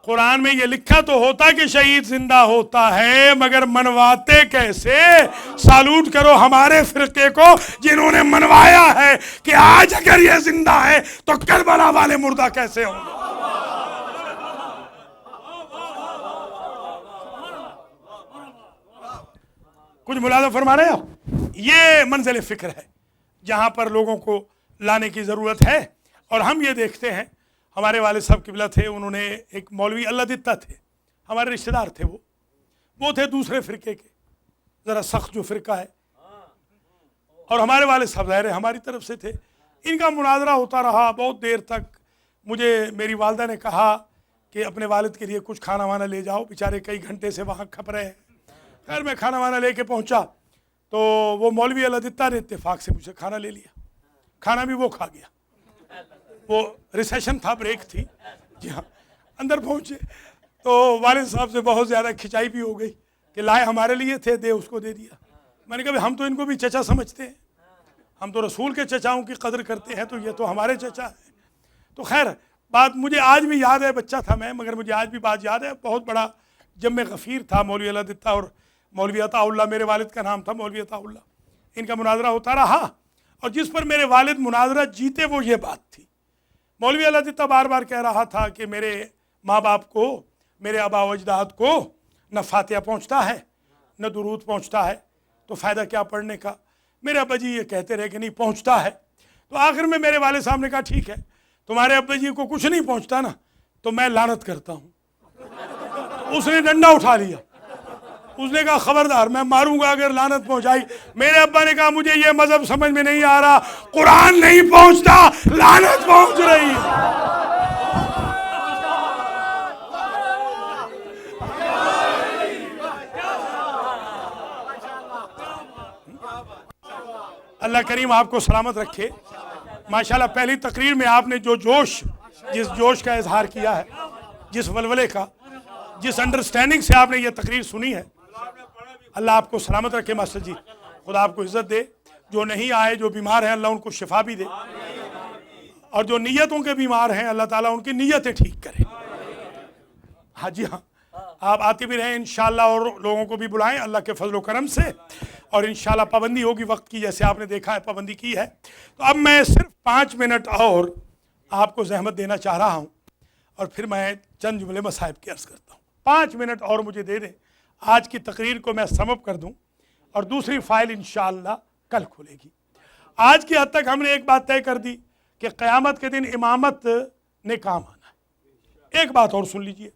قرآن میں یہ لکھا تو ہوتا کہ شہید زندہ ہوتا ہے، مگر منواتے کیسے؟ سالوٹ کرو ہمارے فرقے کو جنہوں نے منوایا ہے کہ آج اگر یہ زندہ ہے تو کربلا والے مردہ کیسے ہوں گے. کچھ ملاحظہ فرما رہے ہیں؟ یہ منزل فکر ہے جہاں پر لوگوں کو لانے کی ضرورت ہے. اور ہم یہ دیکھتے ہیں، ہمارے والد صاحب قبلہ تھے، انہوں نے ایک مولوی اللہ دتہ تھے، ہمارے رشتہ دار تھے. وہ تھے دوسرے فرقے کے، ذرا سخت جو فرقہ ہے. اور ہمارے والد صاحب ظاہر ہے ہماری طرف سے تھے. ان کا مناظرہ ہوتا رہا بہت دیر تک. مجھے میری والدہ نے کہا کہ اپنے والد کے لیے کچھ کھانا وانا لے جاؤ، بیچارے کئی گھنٹے سے وہاں کھپ رہے ہیں. خیر میں کھانا وانا لے کے پہنچا تو وہ مولوی اللہ دتہ نے اتفاق سے مجھ سے کھانا لے لیا. کھانا بھی وہ کھا گیا. وہ ریسیشن تھا، بریک تھی. جی ہاں، اندر پہنچے تو والد صاحب سے بہت زیادہ کھچائی بھی ہو گئی کہ لائے ہمارے لیے تھے، دے، اس کو دے دیا. میں نے کہا ہم تو ان کو بھی چچا سمجھتے ہیں، ہم تو رسول کے چچاؤں کی قدر کرتے ہیں، تو یہ تو ہمارے چچا ہیں. تو خیر بات مجھے آج بھی یاد ہے، بچہ تھا میں مگر مجھے آج بھی بات یاد ہے. بہت بڑا جم غفیر تھا مولوی اللہ دتہ اور مولوی عطا اللہ، میرے والد کا نام تھا مولوی عطا اللہ. ان کا مناظرہ ہوتا رہا اور جس پر میرے والد مناظرہ جیتے وہ یہ بات تھی. مولوی اللہ دتہ بار بار کہہ رہا تھا کہ میرے ماں باپ کو، میرے آبا و اجداد کو نہ فاتحہ پہنچتا ہے نہ درود پہنچتا ہے، تو فائدہ کیا پڑھنے کا. میرے ابا جی یہ کہتے رہے کہ نہیں پہنچتا ہے. تو آخر میں میرے والد صاحب نے کہا ٹھیک ہے، تمہارے ابا جی کو کچھ نہیں پہنچتا نا تو میں لعنت کرتا ہوں. اس نے ڈنڈا اٹھا لیا، اس نے کہا خبردار میں ماروں گا اگر لعنت پہنچائی. میرے ابا نے کہا مجھے یہ مذہب سمجھ میں نہیں آ رہا، قرآن نہیں پہنچتا، لعنت پہنچ رہی ہے. اللہ کریم آپ کو سلامت رکھے. ماشاءاللہ پہلی تقریر میں آپ نے جو جس جوش کا اظہار کیا ہے، جس ولولے کا، جس انڈرسٹینڈنگ سے آپ نے یہ تقریر سنی ہے، اللہ آپ کو سلامت رکھے. ماسٹر جی خدا آپ کو عزت دے. جو نہیں آئے، جو بیمار ہیں، اللہ ان کو شفا بھی دے، اور جو نیتوں کے بیمار ہیں اللہ تعالیٰ ان کی نیتیں ٹھیک کرے. ہاں جی ہاں، آپ آتے بھی رہیں انشاءاللہ اور لوگوں کو بھی بلائیں اللہ کے فضل و کرم سے. اور انشاءاللہ پابندی ہوگی وقت کی، جیسے آپ نے دیکھا ہے پابندی کی ہے. تو اب میں صرف 5 منٹ اور آپ کو زحمت دینا چاہ رہا ہوں اور پھر میں چند جملے مصائب کی عرض کرتا ہوں. 5 منٹ اور مجھے دے دیں، آج کی تقریر کو میں سم اپ کر دوں اور دوسری فائل انشاءاللہ کل کھلے گی. آج کی حد تک ہم نے ایک بات طے کر دی کہ قیامت کے دن امامت نے کام آنا ہے. ایک بات اور سن لیجئے،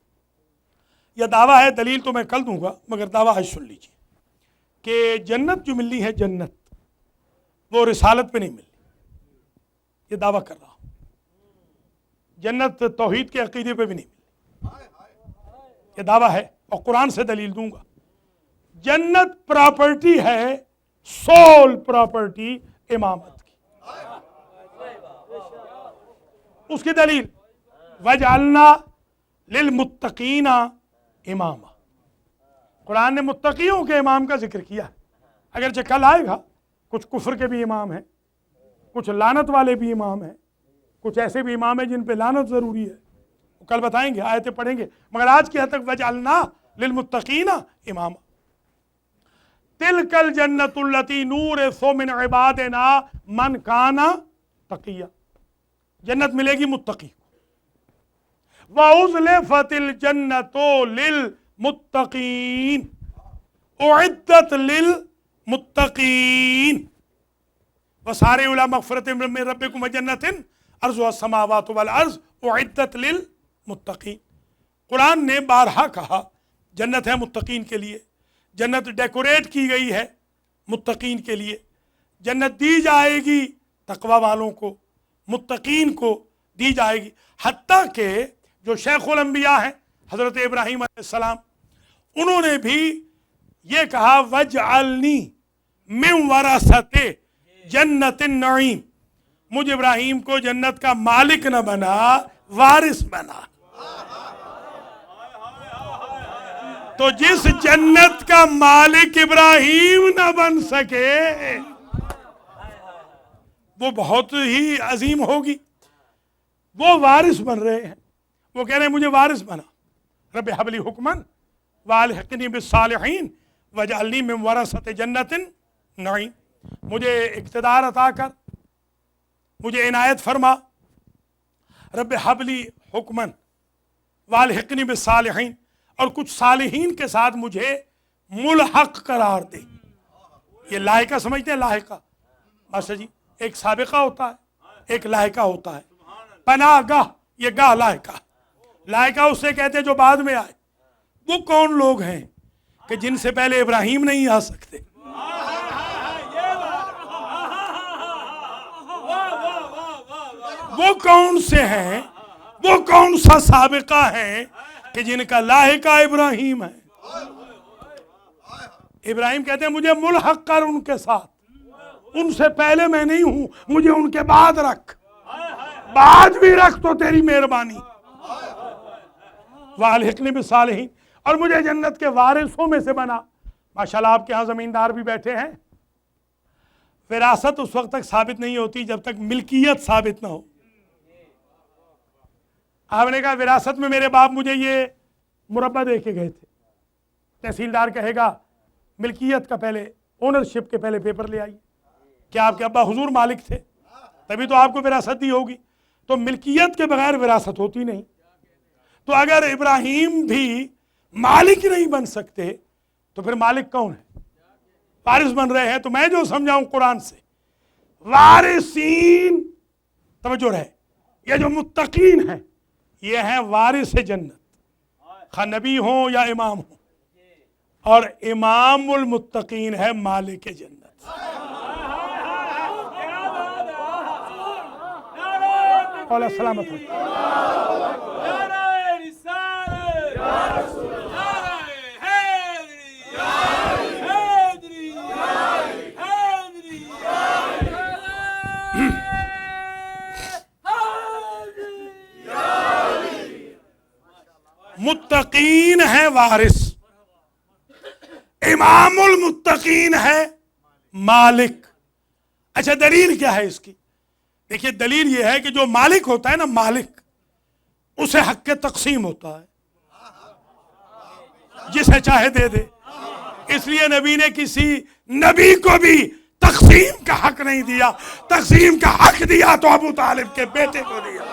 یہ دعویٰ ہے، دلیل تو میں کل دوں گا مگر دعویٰ آج سن لیجیے کہ جنت جو ملنی ہے، جنت وہ رسالت پہ نہیں ملنی، یہ دعویٰ کر رہا ہوں۔ جنت توحید کے عقیدے پہ بھی نہیں ملنی، یہ دعویٰ ہے اور قرآن سے دلیل دوں گا۔ جنت پراپرٹی ہے، سول پراپرٹی امامت کی۔ اس کی دلیل وَجْعَلْنَا لِلْمُتَّقِينَ اماما، قرآن نے متقیوں کے امام کا ذکر کیا ہے، اگرچہ کل آئے گا کچھ کفر کے بھی امام ہیں، کچھ لعنت والے بھی امام ہیں، کچھ ایسے بھی امام ہیں جن پہ لعنت ضروری ہے، وہ کل بتائیں گے، آیتیں پڑھیں گے، مگر آج کی حد تک وَجْعَلْنَا لِلْمُتَّقِينَ اماما۔ تِلْكَ الْجَنَّةُ الَّتِي نُورِثُ مِنْ عِبَادِنَا مَنْ كَانَ تَقِيًّا، جنت ملے گی متقی کو۔ وَأُزْلِفَتِ الْجَنَّةُ لِلْمُتَّقِينَ، اُعِدَّتْ لِلْمُتَّقِينَ، وَسَارِعُوا إِلَىٰ مَغْفِرَةٍ مِّن رَّبِّكُمْ وَجَنَّةٍ عَرْضُهَا السَّمَاوَاتُ وَالْأَرْضُ اُعِدَّتْ لِلْمُتَّقِينَ۔ قرآن نے بارہا کہا جنت ہے متقین کے لیے، جنت ڈیکوریٹ کی گئی ہے متقین کے لیے، جنت دی جائے گی تقوی والوں کو، متقین کو دی جائے گی۔ حتیٰ کہ جو شیخ الانبیاء ہیں حضرت ابراہیم علیہ السلام، انہوں نے بھی یہ کہا وَجْعَلْنِي مِن وَرَثَةِ جنت النعیم، مجھ ابراہیم کو جنت کا مالک نہ بنا، وارث بنا۔ تو جس جنت کا مالک ابراہیم نہ بن سکے وہ بہت ہی عظیم ہوگی۔ وہ وارث بن رہے ہیں، وہ کہہ رہے ہیں مجھے وارث بنا، رب حب لی حکمن والحقنی بالصالحین وجعلنی من ورثۃ جنت النعیم، مجھے اقتدار عطا کر، مجھے عنایت فرما، رب حب لی حکمن والحقنی بالصالحین، اور کچھ صالحین کے ساتھ مجھے ملحق قرار دے۔ یہ لاحقہ سمجھتے ہیں؟ لاحقہ ماشاء جی، ایک سابقہ ہوتا ہے، ایک لاحقہ ہوتا ہے۔ پناہ گاہ، یہ گاہ لاحقہ، لاحقہ اس سے کہتے ہیں جو بعد میں آئے۔ وہ کون لوگ ہیں کہ جن سے پہلے ابراہیم نہیں آ سکتے؟ وہ کون سے ہیں، وہ کون سا سابقہ ہے کہ جن کا لاحقہ ابراہیم ہے؟ ابراہیم کہتے ہیں مجھے ملحق کر ان کے ساتھ، ان سے پہلے میں نہیں ہوں، مجھے ان کے بعد رکھ، بعد بھی رکھ تو تیری مہربانی۔ وَالْحِقْنِي بِالصَّالِحِينَ، اور مجھے جنت کے وارثوں میں سے بنا۔ ماشاءاللہ آپ کے ہاں زمیندار بھی بیٹھے ہیں، وراثت اس وقت تک ثابت نہیں ہوتی جب تک ملکیت ثابت نہ ہو۔ آپ نے کہا وراثت میں میرے باپ مجھے یہ مربع دے کے گئے تھے، تحصیلدار کہے گا ملکیت کا پہلے، اونرشپ کے پہلے پیپر لے آئیے، کیا آپ کے ابا حضور مالک تھے؟ تبھی تو آپ کو وراثت دی ہوگی۔ تو ملکیت کے بغیر وراثت ہوتی نہیں۔ تو اگر ابراہیم بھی مالک نہیں بن سکتے تو پھر مالک کون ہے؟ وارث بن رہے ہیں۔ تو میں جو سمجھاؤں قرآن سے، وارثین، توجہ رہے، یہ جو متقین ہیں یہ ہیں وارث جنت، خواہ نبی ہوں یا امام ہوں، اور امام المتقین ہے مالک جنت۔ اولا سلامت ہو۔ متقین ہے وارث، امام المتقین ہے مالک۔ اچھا دلیل کیا ہے اس کی؟ دیکھیے دلیل یہ ہے کہ جو مالک ہوتا ہے نا، مالک، اسے حق کے تقسیم ہوتا ہے، جسے چاہے دے دے۔ اس لیے نبی نے کسی نبی کو بھی تقسیم کا حق نہیں دیا، تقسیم کا حق دیا تو ابو طالب کے بیٹے کو دیا۔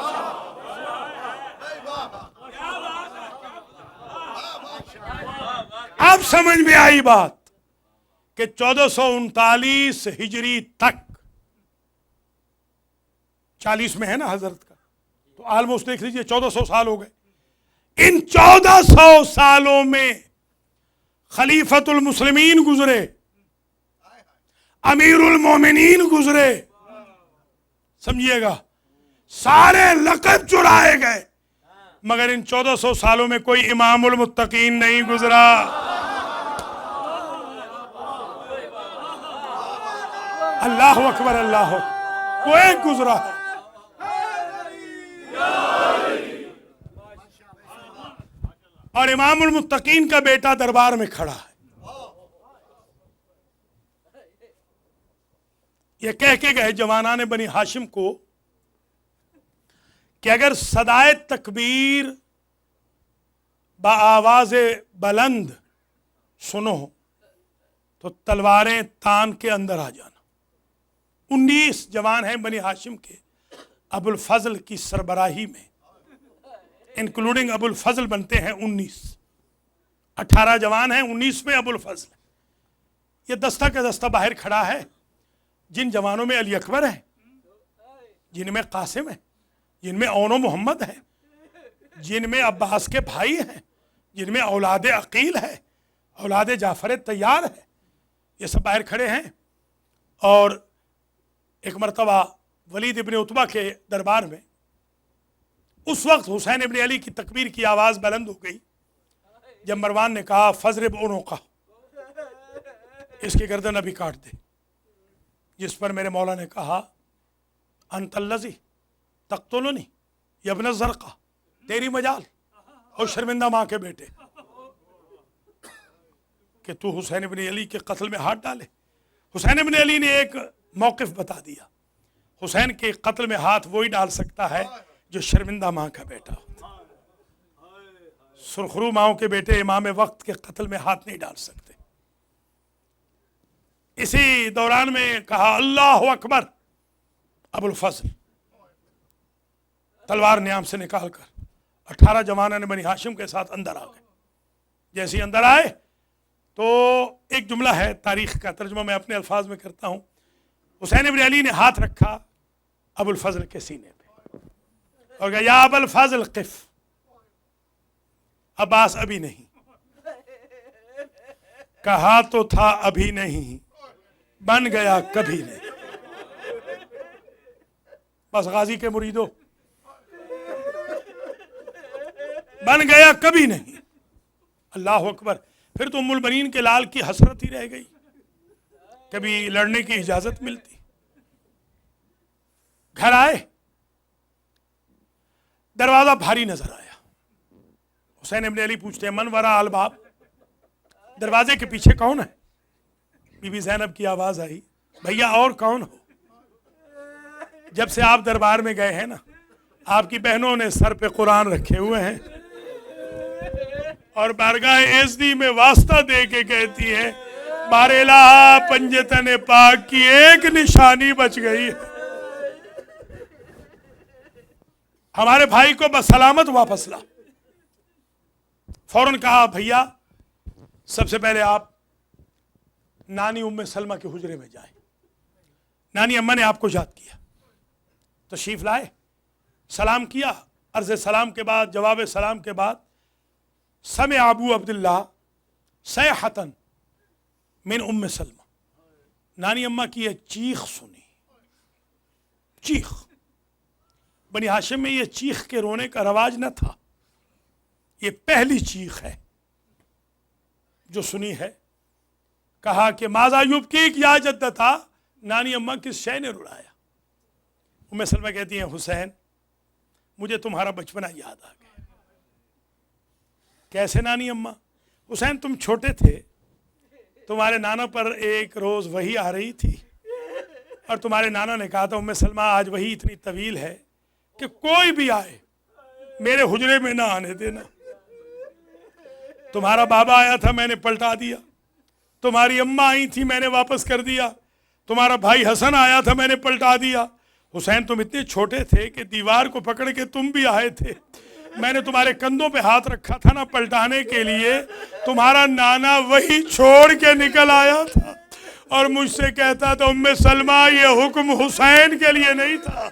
اب سمجھ میں آئی بات کہ 1439 ہجری تک، 40 میں ہے نا حضرت کا، تو آلموسٹ دیکھ لیجئے 1400 سال ہو گئے۔ ان 1400 سالوں میں خلیفۃ المسلمین گزرے، امیر المومنین گزرے، سمجھیے گا، سارے لقب چرائے گئے، مگر ان 1400 سالوں میں کوئی امام المتقین نہیں گزرا۔ اللہ اکبر، اللہ اکبر، کوئی گزرا ہے۔ اور امام المتقین کا بیٹا دربار میں کھڑا ہے، یہ کہہ کے گئے جوانان بنی ہاشم کو کہ اگر صدائے تکبیر بآواز بلند سنو تو تلواریں تان کے اندر آ جانا۔ 19 جوان ہیں بنی ہاشم کے، ابو الفضل کی سربراہی میں، انکلوڈنگ ابو الفضل بنتے ہیں 19۔ 18 جوان ہیں، 19 میں ابو الفضل۔ یہ دستہ کا دستہ باہر کھڑا ہے، جن جوانوں میں علی اکبر ہے، جن میں قاسم ہے، جن میں اون و محمد ہے، جن میں عباس کے بھائی ہیں، جن میں اولاد عقیل ہے، اولاد جعفر طیار ہے، یہ سب باہر کھڑے ہیں۔ اور ایک مرتبہ ولید ابن عتبہ کے دربار میں اس وقت حسین ابن علی کی تکبیر کی آواز بلند ہو گئی جب مروان نے کہا فضرب عنقہ، اس کی گردن ابھی کاٹ دے، جس پر میرے مولا نے کہا انت الذی تقتلنی یا ابن الزرقہ، تیری مجال اور شرمندہ ماں کے بیٹے کہ تو حسین ابن علی کے قتل میں ہاتھ ڈالے۔ حسین ابن علی نے ایک موقف بتا دیا، حسین کے قتل میں ہاتھ وہی ڈال سکتا ہے جو شرمندہ ماں کا بیٹا ہوتا۔ سرخرو ماؤں کے بیٹے امام وقت کے قتل میں ہاتھ نہیں ڈال سکتے۔ اسی دوران میں کہا اللہ اکبر، ابو الفضل تلوار نیام سے نکال کر 18 جوانان بنی ہاشم کے ساتھ اندر آ گئے۔ جیسے ہی اندر آئے تو ایک جملہ ہے تاریخ کا، ترجمہ میں اپنے الفاظ میں کرتا ہوں۔ حسین ابن علی نے ہاتھ رکھا ابو الفضل کے سینے پہ اور کہا یا ابو الفضل قف، عباس ابھی نہیں، کہا تو تھا ابھی نہیں، بن گیا کبھی نہیں۔ بس غازی کے مریدوں، بن گیا کبھی نہیں۔ اللہ اکبر۔ پھر تو ام البنین کے لال کی حسرت ہی رہ گئی، کبھی لڑنے کی اجازت ملتی۔ گھر آئے، دروازہ بھاری نظر آیا۔ حسین ابن علی پوچھتے ہیں من وراء الباب، دروازے کے پیچھے کون ہے؟ بی بی زینب کی آواز آئی بھیا اور کون ہو؟ جب سے آپ دربار میں گئے ہیں نا، آپ کی بہنوں نے سر پہ قرآن رکھے ہوئے ہیں اور بارگاہ ایزدی میں واسطہ دے کے کہتی ہے بار الہ پنجتن پاک کی ایک نشانی بچ گئی ہے، ہمارے بھائی کو بسلامت واپس لا۔ فوراً کہا بھیا سب سے پہلے آپ نانی ام سلمہ کے حجرے میں جائیں۔ نانی اماں نے آپ کو یاد کیا، تشریف لائے، سلام کیا، عرض سلام کے بعد، جواب سلام کے بعد سمع ابو عبداللہ صیحۃ من ام سلمہ، نانی اماں کی یہ چیخ سنی، چیخ۔ بنی ہاشم میں یہ چیخ کے رونے کا رواج نہ تھا، یہ پہلی چیخ ہے جو سنی ہے۔ کہا کہ ماذا یبکیک یا جدتا، نانی اماں کس شے نے رلایا؟ ام سلمہ کہتی ہیں حسین مجھے تمہارا بچپنا یاد آ گیا۔ کیسے نانی اماں؟ حسین تم چھوٹے تھے، تمہارے نانا پر ایک روز وحی آ رہی تھی اور تمہارے نانا نے کہا تھا ام سلمہ آج وحی اتنی طویل ہے کہ کوئی بھی آئے میرے حجرے میں نہ آنے دینا۔ تمہارا بابا آیا تھا میں نے پلٹا دیا، تمہاری اماں آئی تھی میں نے واپس کر دیا، تمہارا بھائی حسن آیا تھا میں نے پلٹا دیا۔ حسین تم اتنے چھوٹے تھے کہ دیوار کو پکڑ کے تم بھی آئے تھے، میں نے تمہارے کندھوں پہ ہاتھ رکھا تھا نا پلٹانے کے لیے، تمہارا نانا وہی چھوڑ کے نکل آیا تھا اور مجھ سے کہتا تھا ام سلمہ یہ حکم حسین کے لیے نہیں تھا۔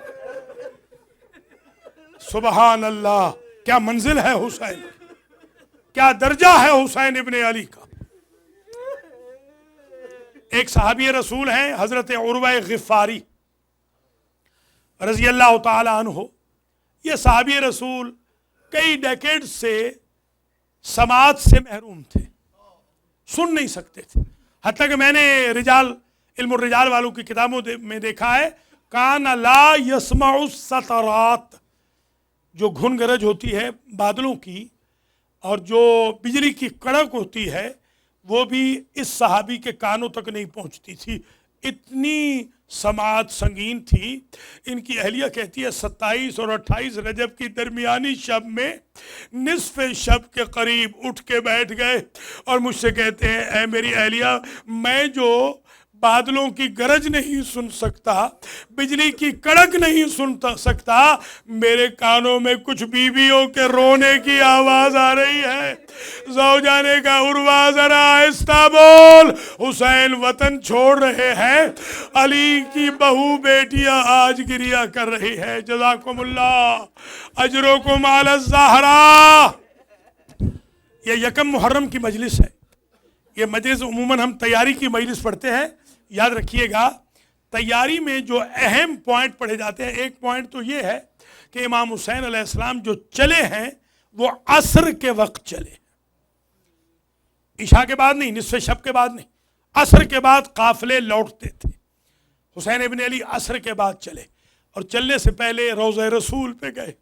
سبحان اللہ، کیا منزل ہے حسین، کیا درجہ ہے حسین ابن علی کا۔ ایک صحابی رسول ہیں حضرت عروہ غفاری رضی اللہ تعالی عنہ۔ یہ صحابی رسول کئی ڈیکیڈ سے سماعت سے محروم تھے، سن نہیں سکتے تھے، حتیٰ کہ میں نے علم الرجال والوں کی کتابوں میں دیکھا ہے کان لا یسمع السطرات، جو گھن گرج ہوتی ہے بادلوں کی اور جو بجلی کی کڑک ہوتی ہے وہ بھی اس صحابی کے کانوں تک نہیں پہنچتی تھی، اتنی سماعت سنگین تھی۔ ان کی اہلیہ کہتی ہے 27 اور 28 رجب کی درمیانی شب میں نصف شب کے قریب اٹھ کے بیٹھ گئے اور مجھ سے کہتے ہیں اے میری اہلیہ، میں جو بادلوں کی گرج نہیں سن سکتا، بجلی کی کڑک نہیں سن سکتا، میرے کانوں میں کچھ بیویوں کے رونے کی آواز آ رہی ہے۔ زوجہ نے کہا عروہ ذرا آہستہ بول، حسین وطن چھوڑ رہے ہیں، علی کی بہو بیٹیاں آج گریہ کر رہی ہے۔ جزاکم اللہ اجرکم علی الزہرا۔ یہ یکم محرم کی مجلس ہے، یہ مجلس عموماً ہم تیاری کی مجلس پڑھتے ہیں۔ یاد رکھیے گا تیاری میں جو اہم پوائنٹ پڑھے جاتے ہیں، ایک پوائنٹ تو یہ ہے کہ امام حسین علیہ السلام جو چلے ہیں وہ عصر کے وقت چلے، عشاء کے بعد نہیں، نصف شب کے بعد نہیں، عصر کے بعد قافلے لوٹتے تھے۔ حسین ابن علی عصر کے بعد چلے اور چلنے سے پہلے روضہ رسول پہ گئے۔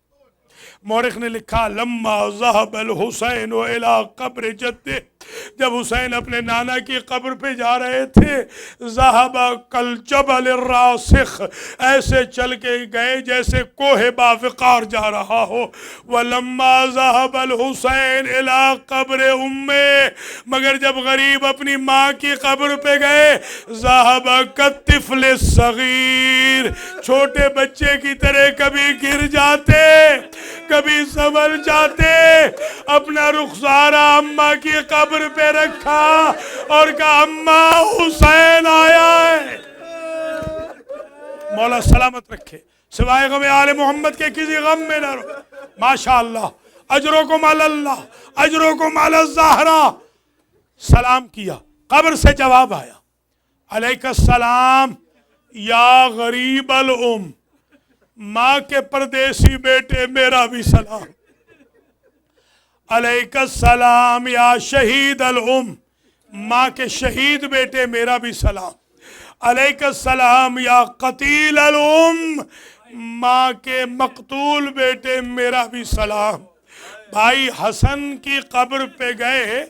مورخ نے لکھا لما ذهب الحسین الى قبر جدہ، جب حسین اپنے نانا کی قبر پہ جا رہے تھے، ذهب كالجبل الراسخ، ایسے چل کے گئے جیسے کوہ باوقار جا رہا ہو۔ ولما ذهب الحسین الى قبر امہ، مگر جب غریب اپنی ماں کی قبر پہ گئے، ذهب كالطفل الصغیر، چھوٹے بچے کی طرح کبھی گر جاتے کبھی سنبھل جاتے، اپنا رخسارہ اماں کی قبر پہ رکھا اور کہا اماں حسین آیا ہے۔ مولا سلامت رکھے، سوائے غم آل محمد کے کسی غم میں نہ رہو۔ ماشاءاللہ اجرکم علی اللہ، اجرکم علی الزہرا۔ سلام کیا، قبر سے جواب آیا علیک السلام یا غریب الام، ماں کے پردیسی بیٹے میرا بھی سلام۔ علیک السلام یا شہید الام، ماں کے شہید بیٹے میرا بھی سلام۔ علیک السلام یا قتیل الام، ماں کے مقتول بیٹے میرا بھی سلام۔ بھائی حسن کی قبر پہ گئے،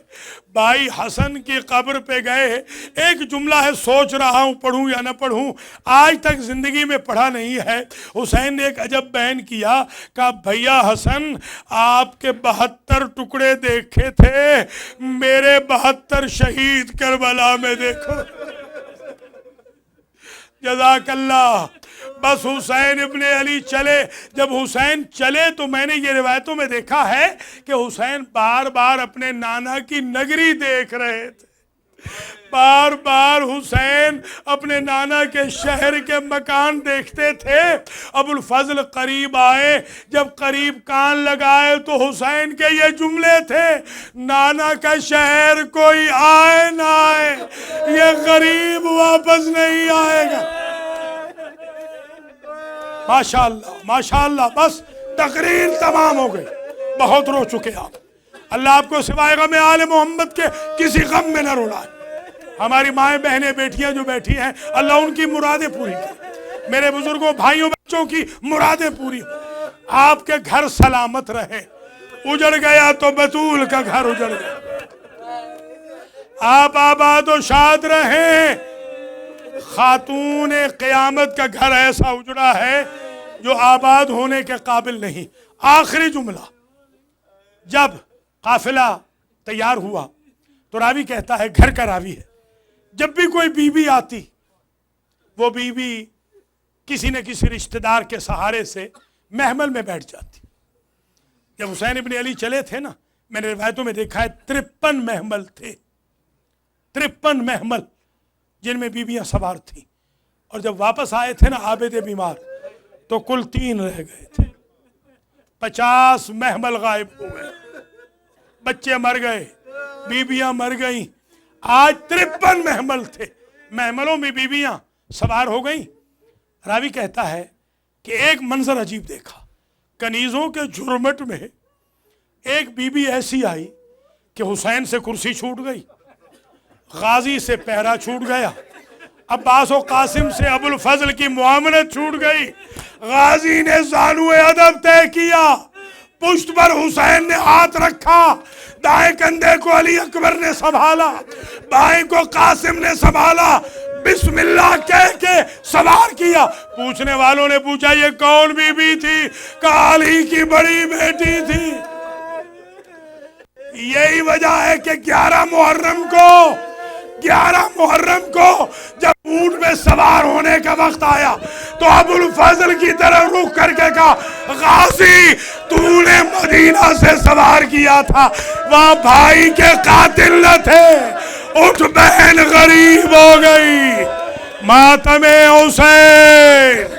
بھائی حسن کی قبر پہ گئے، ایک جملہ ہے سوچ رہا ہوں پڑھوں یا نہ پڑھوں، آج تک زندگی میں پڑھا نہیں ہے۔ حسین نے ایک عجب بیان کیا، کہا بھیا حسن آپ کے 72 ٹکڑے دیکھے تھے، میرے 72 شہید کربلا میں دیکھو۔ جزاک اللہ۔ بس حسین ابن علی چلے، جب حسین چلے تو میں نے یہ روایتوں میں دیکھا ہے کہ حسین بار بار اپنے نانا کی نگری دیکھ رہے تھے، بار بار حسین اپنے نانا کے شہر کے مکان دیکھتے تھے۔ ابو الفضل قریب آئے، جب قریب کان لگائے تو حسین کے یہ جملے تھے، نانا کا شہر کوئی آئے نہ آئے، یہ غریب واپس نہیں آئے گا۔ ماشاءاللہ ماشاءاللہ۔ بس تقریر تمام ہو گئی، بہت رو چکے آپ، اللہ آپ کو سوائے غم آل محمد کے کسی غم میں نہ رولائے۔ ہماری مائیں بہنیں بیٹیاں جو بیٹھی ہیں، اللہ ان کی مرادیں پوری کرے، میرے بزرگوں بھائیوں بچوں کی مرادیں پوری ہوں، آپ کے گھر سلامت رہے۔ اجڑ گیا تو بطول کا گھر اجڑ گیا، آپ آباد و شاد رہیں۔ خاتون قیامت کا گھر ایسا اجڑا ہے جو آباد ہونے کے قابل نہیں۔ آخری جملہ، جب قافلہ تیار ہوا تو راوی کہتا ہے، گھر کا راوی ہے، جب بھی کوئی بی بی آتی وہ بی بی کسی نہ کسی رشتہ دار کے سہارے سے محمل میں بیٹھ جاتی۔ جب حسین ابن علی چلے تھے نا، میں نے روایتوں میں دیکھا ہے 53 محمل تھے، 53 محمل جن میں بیویاں سوار تھیں، اور جب واپس آئے تھے نا عابد بیمار تو کل 3 رہ گئے تھے۔ 50 محمل غائب ہو گئے، بچے مر گئے، بیویاں مر گئیں۔ آج 53 محمل تھے، محملوں میں بیویاں سوار ہو گئیں۔ راوی کہتا ہے کہ ایک منظر عجیب دیکھا، کنیزوں کے جھرمٹ میں ایک بیوی ایسی آئی کہ حسین سے کرسی چھوٹ گئی، غازی سے پہرا چھوٹ گیا، عباس و قاسم سے ابو الفضل کی معاملت چھوٹ گئی۔ غازی نے زانو ادب طے کیا، پشت پر حسین نے ہاتھ رکھا، دائیں کندھے کو علی اکبر نے سنبھالا، بائیں کو قاسم نے سنبھالا، بسم اللہ کہہ کے سوار کیا۔ پوچھنے والوں نے پوچھا یہ کون بی بی تھی؟ کہا علی کی بڑی بیٹی تھی۔ یہی وجہ ہے کہ 11 محرم کو جب اونٹ میں سوار ہونے کا وقت آیا تو ابو الفضل کی طرف رخ کر کے کہا غازی تو نے مدینہ سے سوار کیا تھا، وہاں بھائی کے قاتل نہ تھے، اٹھ بہن غریب ہو گئی، ماتم حسین۔